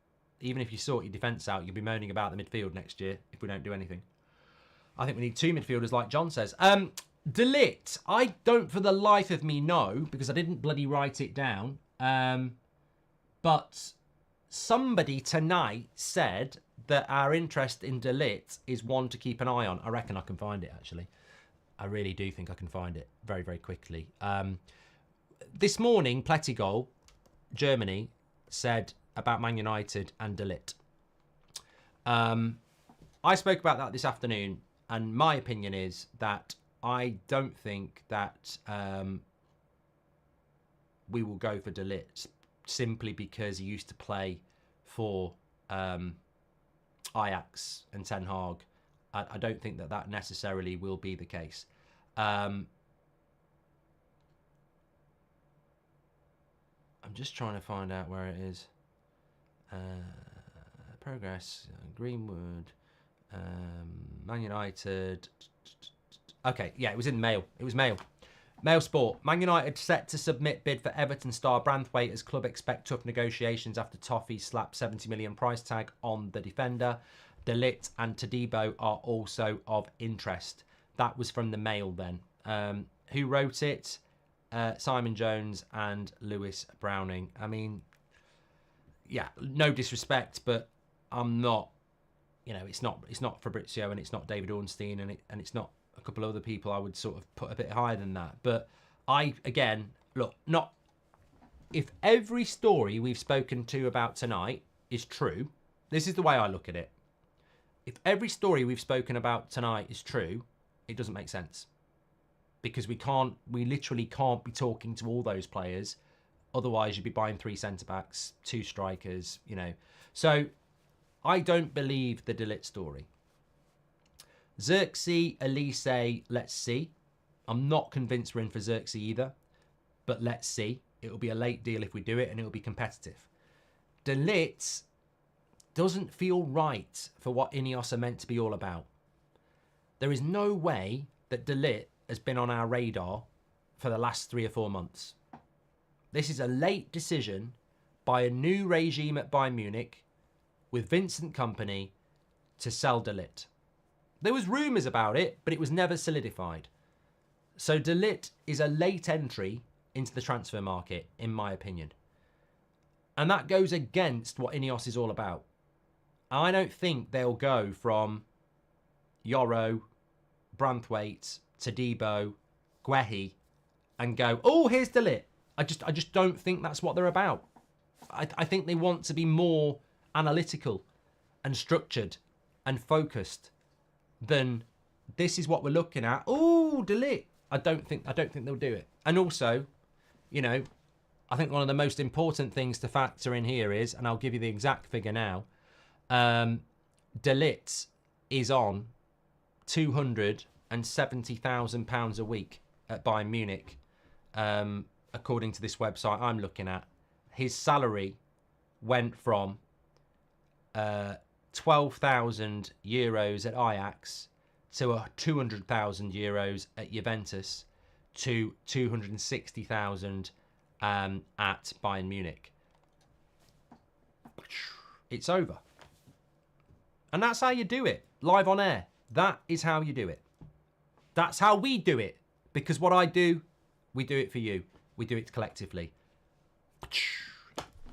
even if you sort your defence out, you'll be moaning about the midfield next year if we don't do anything. I think we need 2 midfielders, like John says. Delit, I don't for the life of me know, because I didn't bloody write it down. But somebody tonight said that our interest in De Ligt is one to keep an eye on. I reckon I can find it, actually. I really do think I can find it very, very quickly. This morning, Plettigol, Germany, said about Man United and De Ligt. I spoke about that this afternoon, and my opinion is that I don't think that we will go for De Ligt simply because he used to play for Ajax and Ten Hag. I don't think that that necessarily will be the case. I'm just trying to find out where it is. Progress, Greenwood, Man United. Okay, yeah, it was in Mail. It was Mail. Mail Sport. Man United set to submit bid for Everton star Branthwaite as club expect tough negotiations after Toffee slapped 70 million price tag on the defender. De Ligt and Todibo are also of interest. That was from the Mail then. Who wrote it? Simon Jones and Lewis Browning. I mean, yeah, no disrespect, but I'm not, you know, it's not Fabrizio and it's not David Ornstein and it's not a couple of other people I would sort of put a bit higher than that. But again, look, if every story we've spoken to about tonight is true, this is the way I look at it. If every story we've spoken about tonight is true, it doesn't make sense. Because we literally can't be talking to all those players. Otherwise, you'd be buying 3 centre-backs, 2 strikers, you know. So, I don't believe the De Ligt story. Xerxes, Olise, let's see. I'm not convinced we're in for Xerxes either. But let's see. It'll be a late deal if we do it, and it'll be competitive. De Ligt doesn't feel right for what INEOS are meant to be all about. There is no way that De Ligt has been on our radar for the last 3 or 4 months. This is a late decision by a new regime at Bayern Munich with Vincent Kompany to sell De Ligt. There was rumours about it, but it was never solidified. So De Ligt is a late entry into the transfer market, in my opinion. And that goes against what INEOS is all about. I don't think they'll go from YORO, Branthwaite, Todibo, Guehi, and go, oh, here's De Ligt. I just don't think that's what they're about. I think they want to be more analytical and structured and focused than this is what we're looking at. Oh, De Ligt. I don't think they'll do it. And also, you know, I think one of the most important things to factor in here is, and I'll give you the exact figure now, De Ligt is on £270,000 a week at Bayern Munich, according to this website I'm looking at. His salary went from 12,000 euros at Ajax to 200,000 euros at Juventus to 260,000 at Bayern Munich. It's over. And that's how you do it, live on air. That is how you do it. That's how we do it. Because what I do, we do it for you. We do it collectively.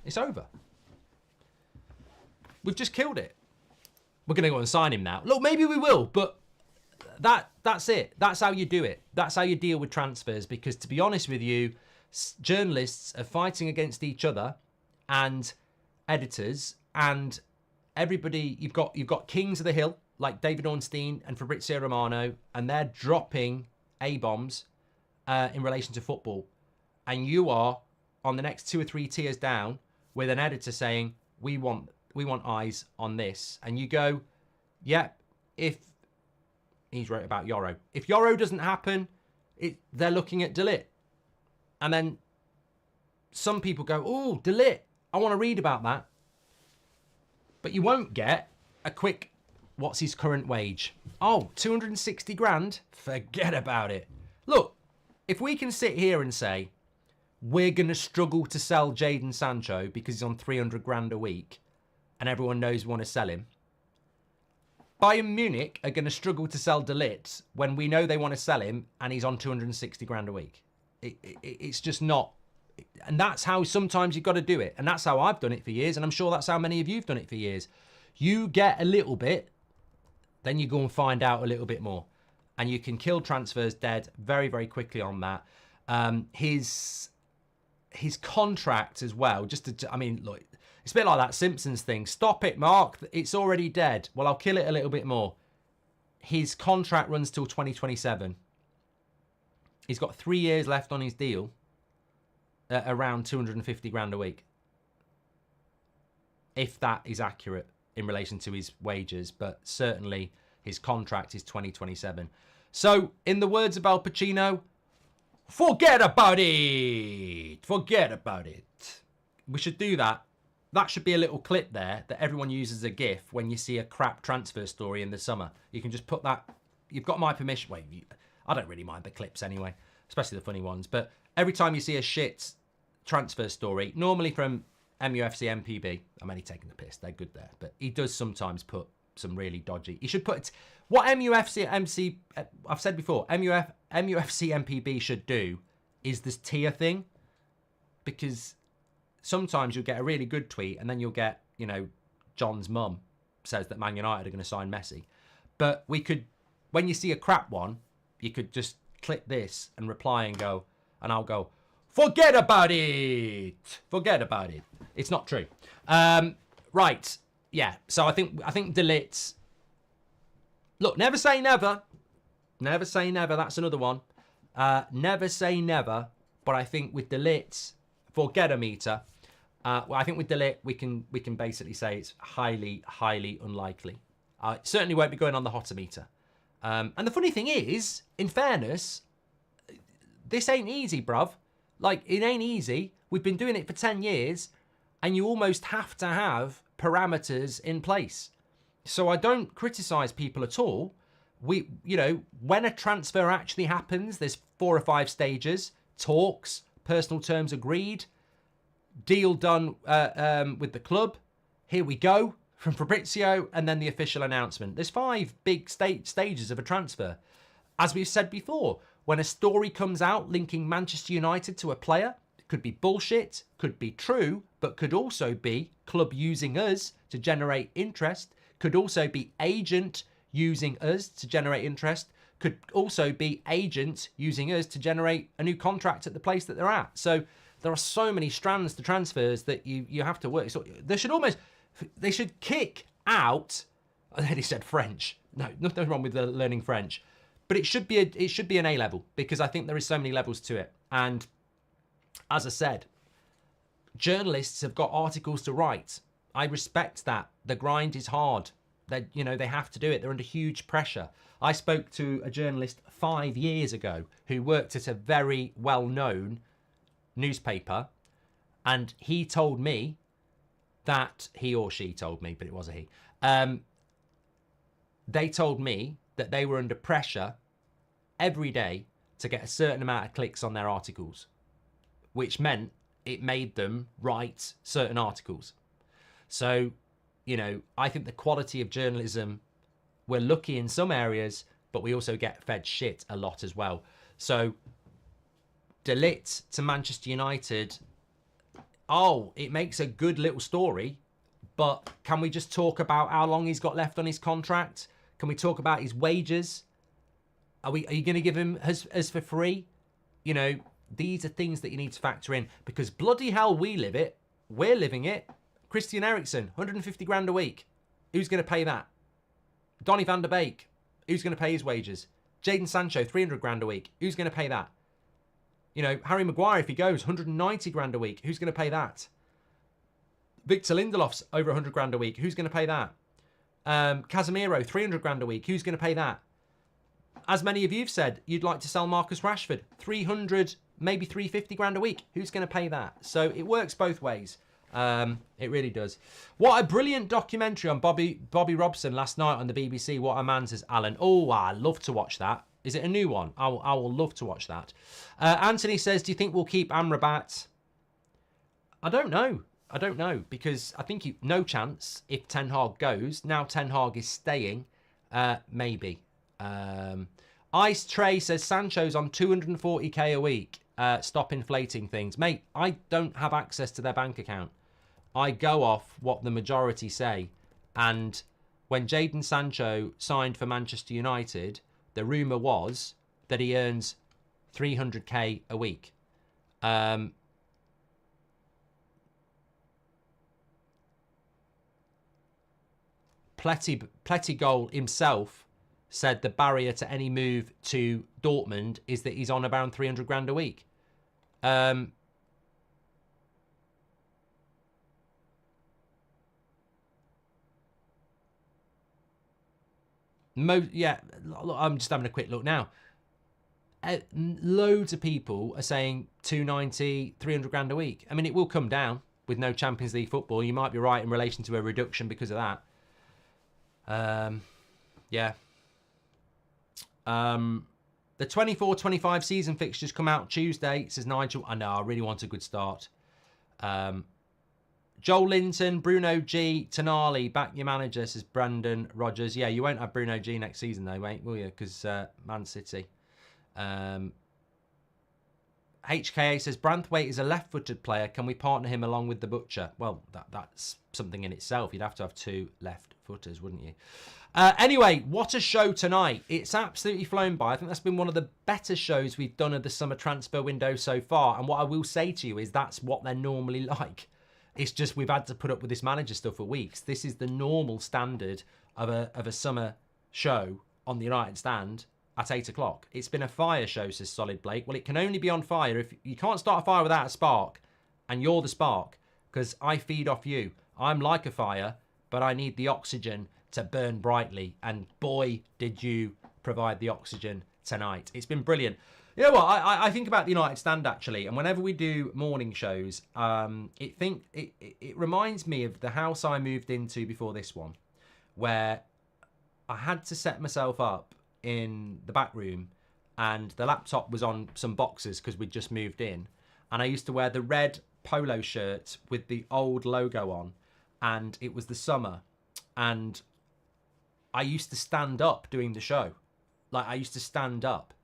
It's over. We've just killed it. We're going to go and sign him now. Look, maybe we will, but that's it. That's how you do it. That's how you deal with transfers. Because to be honest with you, journalists are fighting against each other and editors and everybody. You've got kings of the hill like David Ornstein and Fabrizio Romano, and they're dropping A-bombs in relation to football. And you are on the next 2 or 3 tiers down with an editor saying, we want eyes on this. And you go, yeah, if he's wrote about YORO. If YORO doesn't happen, they're looking at De Ligt. And then some people go, oh, De Ligt, I want to read about that. But you won't get a quick, what's his current wage? Oh, 260 grand? Forget about it. Look, if we can sit here and say, we're going to struggle to sell Jadon Sancho because he's on 300 grand a week and everyone knows we want to sell him. Bayern Munich are going to struggle to sell De Ligt when we know they want to sell him and he's on 260 grand a week. It's just not And that's how sometimes you've got to do it. And that's how I've done it for years. And I'm sure that's how many of you have done it for years. You get a little bit, then you go and find out a little bit more. And you can kill transfers dead very, very quickly on that. His contract as well, I mean, look, it's a bit like that Simpsons thing. Stop it, Mark. It's already dead. Well, I'll kill it a little bit more. His contract runs till 2027. He's got 3 years left on his deal at around 250 grand a week. If that is accurate in relation to his wages, but certainly his contract is 2027. So, in the words of Al Pacino, forget about it. Forget about it. We should do that. That should be a little clip there that everyone uses as a GIF when you see a crap transfer story in the summer. You can just put that. You've got my permission. Wait, I don't really mind the clips anyway, especially the funny ones. But every time you see a shit transfer story, normally from MUFC MPB, I'm only taking the piss. They're good there. But he does sometimes put some really dodgy. He should put what MUFC I've said before, MUFC MPB should do is this tier thing, because sometimes you'll get a really good tweet and then you'll get, you know, John's mum says that Man United are going to sign Messi. But we could, when you see a crap one, you could just click this and reply and go, and I'll go, forget about it. Forget about it. It's not true. Right. Yeah. So I think De Ligt. Look, never say never. Never say never. That's another one. Never say never. But I think with De Ligt, forget a meter. Well, I think with De Ligt, we can basically say it's highly, highly unlikely. It certainly won't be going on the hotter meter. And the funny thing is, in fairness, this ain't easy, bruv. Like, it ain't easy. We've been doing it for 10 years, and you almost have to have parameters in place. So I don't criticise people at all. You know, when a transfer actually happens, there's 4 or 5 stages: talks, personal terms agreed, deal done with the club, here we go from Fabrizio, and then the official announcement. There's 5 big stages of a transfer. As we've said before, when a story comes out linking Manchester United to a player, it could be bullshit, could be true, but could also be club using us to generate interest, could also be agent using us to generate interest, could also be agent using us to generate a new contract at the place that they're at. So there are so many strands to transfers that you have to work. So they should kick out. I nearly said French. No, nothing wrong with learning French, but it should be an A level, because I think there is so many levels to it. And as I said, journalists have got articles to write. I respect that. The grind is hard. They have to do it. They're under huge pressure. I spoke to a journalist 5 years ago who worked at a very well-known newspaper, and he told me that he or she told me, but it was a he. They told me that they were under pressure every day to get a certain amount of clicks on their articles, which meant it made them write certain articles. So, you know, I think the quality of journalism, we're lucky in some areas, but we also get fed shit a lot as well. So, De Ligt to Manchester United, it makes a good little story, but can we just talk about how long he's got left on his contract? Can we talk about his wages? Are you going to give him as for free? You know, these are things that you need to factor in, because bloody hell, we live it. We're living it. Christian Eriksen, 150 grand a week. Who's going to pay that? Donny van der Beek, who's going to pay his wages? Jadon Sancho, 300 grand a week. Who's going to pay that? You know, Harry Maguire, if he goes, 190 grand a week. Who's going to pay that? Victor Lindelof's over 100 grand a week. Who's going to pay that? Casemiro, 300 grand a week. Who's going to pay that? As many of you have said, you'd like to sell Marcus Rashford, 300, maybe 350 grand a week. Who's going to pay that? So it works both ways. It really does. What a brilliant documentary on Bobby Robson last night on the BBC. What a man, says Alan. Oh, I love to watch that. Is it a new one? I will love to watch that. Anthony says, do you think we'll keep Amrabat? I don't know. I don't know, because I think no chance if Ten Hag goes. Now Ten Hag is staying. Maybe. Ice Trey says Sancho's on 240k a week. stop inflating things. Mate, I don't have access to their bank account. I go off what the majority say. And when Jadon Sancho signed for Manchester United, the rumour was that he earns 300k a week. Plettigol himself said the barrier to any move to Dortmund is that he's on around 300 grand a week. Yeah, I'm just having a quick look now. Loads of people are saying 290, 300 grand a week. I mean, it will come down with no Champions League football. You might be right in relation to a reduction because of that. Yeah. The 24-25 season fixtures come out Tuesday, says Nigel. I know, I really want a good start. Joel Linton, Bruno G, Tonali, back your manager, says Brandon Rogers. Yeah, you won't have Bruno G next season though, mate, will you? Because Man City. HKA says Branthwaite is a left-footed player. Can we partner him along with the Butcher? Well, that's something in itself. You'd have to have two left-footers, wouldn't you? Anyway, what a show tonight. It's absolutely flown by. I think that's been one of the better shows we've done of the summer transfer window so far. And what I will say to you is that's what they're normally like. It's just we've had to put up with this manager stuff for weeks. This is the normal standard of a summer show on the United Stand at 8 o'clock. It's been a fire show, says Solid Blake. Well, it can only be on fire if you can't start a fire without a spark. And you're the spark because I feed off you. I'm like a fire, but I need the oxygen to burn brightly. And boy, did you provide the oxygen tonight. It's been brilliant. You know what? I think about the United Stand actually, and whenever we do morning shows, it reminds me of the house I moved into before this one, where I had to set myself up in the back room, and the laptop was on some boxes because we'd just moved in, and I used to wear the red polo shirt with the old logo on, and it was the summer, and I used to stand up doing the show. Like, I used to stand up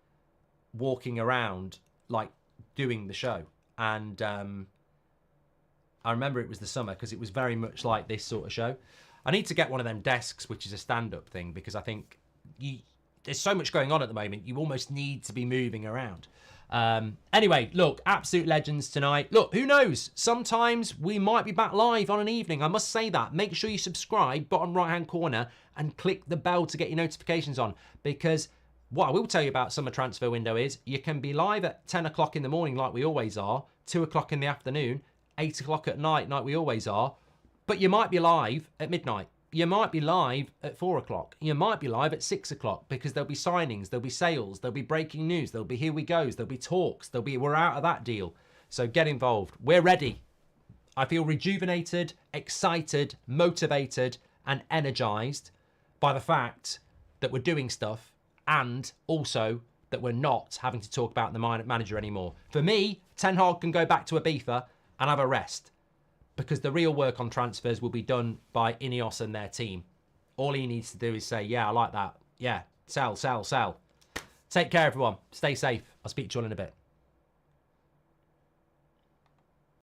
walking around like doing the show, and I remember it was the summer because it was very much like this sort of show. I need to get one of them desks which is a stand-up thing, because I think there's so much going on at the moment, you almost need to be moving around. Anyway, look, absolute legends tonight. Look, who knows, sometimes we might be back live on an evening. I must say that. Make sure you subscribe, bottom right hand corner, and click the bell to get your notifications on, because what I will tell you about summer transfer window is you can be live at 10 o'clock in the morning like we always are, 2 o'clock in the afternoon, 8 o'clock at night like we always are, but you might be live at midnight. You might be live at 4 o'clock. You might be live at 6 o'clock, because there'll be signings, there'll be sales, there'll be breaking news, there'll be here we goes, there'll be talks, we're out of that deal. So get involved. We're ready. I feel rejuvenated, excited, motivated, and energized by the fact that we're doing stuff, and also that we're not having to talk about the manager anymore. For me, Ten Hag can go back to Ibiza and have a rest, because the real work on transfers will be done by INEOS and their team. All he needs to do is say, yeah, I like that. Yeah, sell, sell, sell. Take care, everyone. Stay safe. I'll speak to you all in a bit.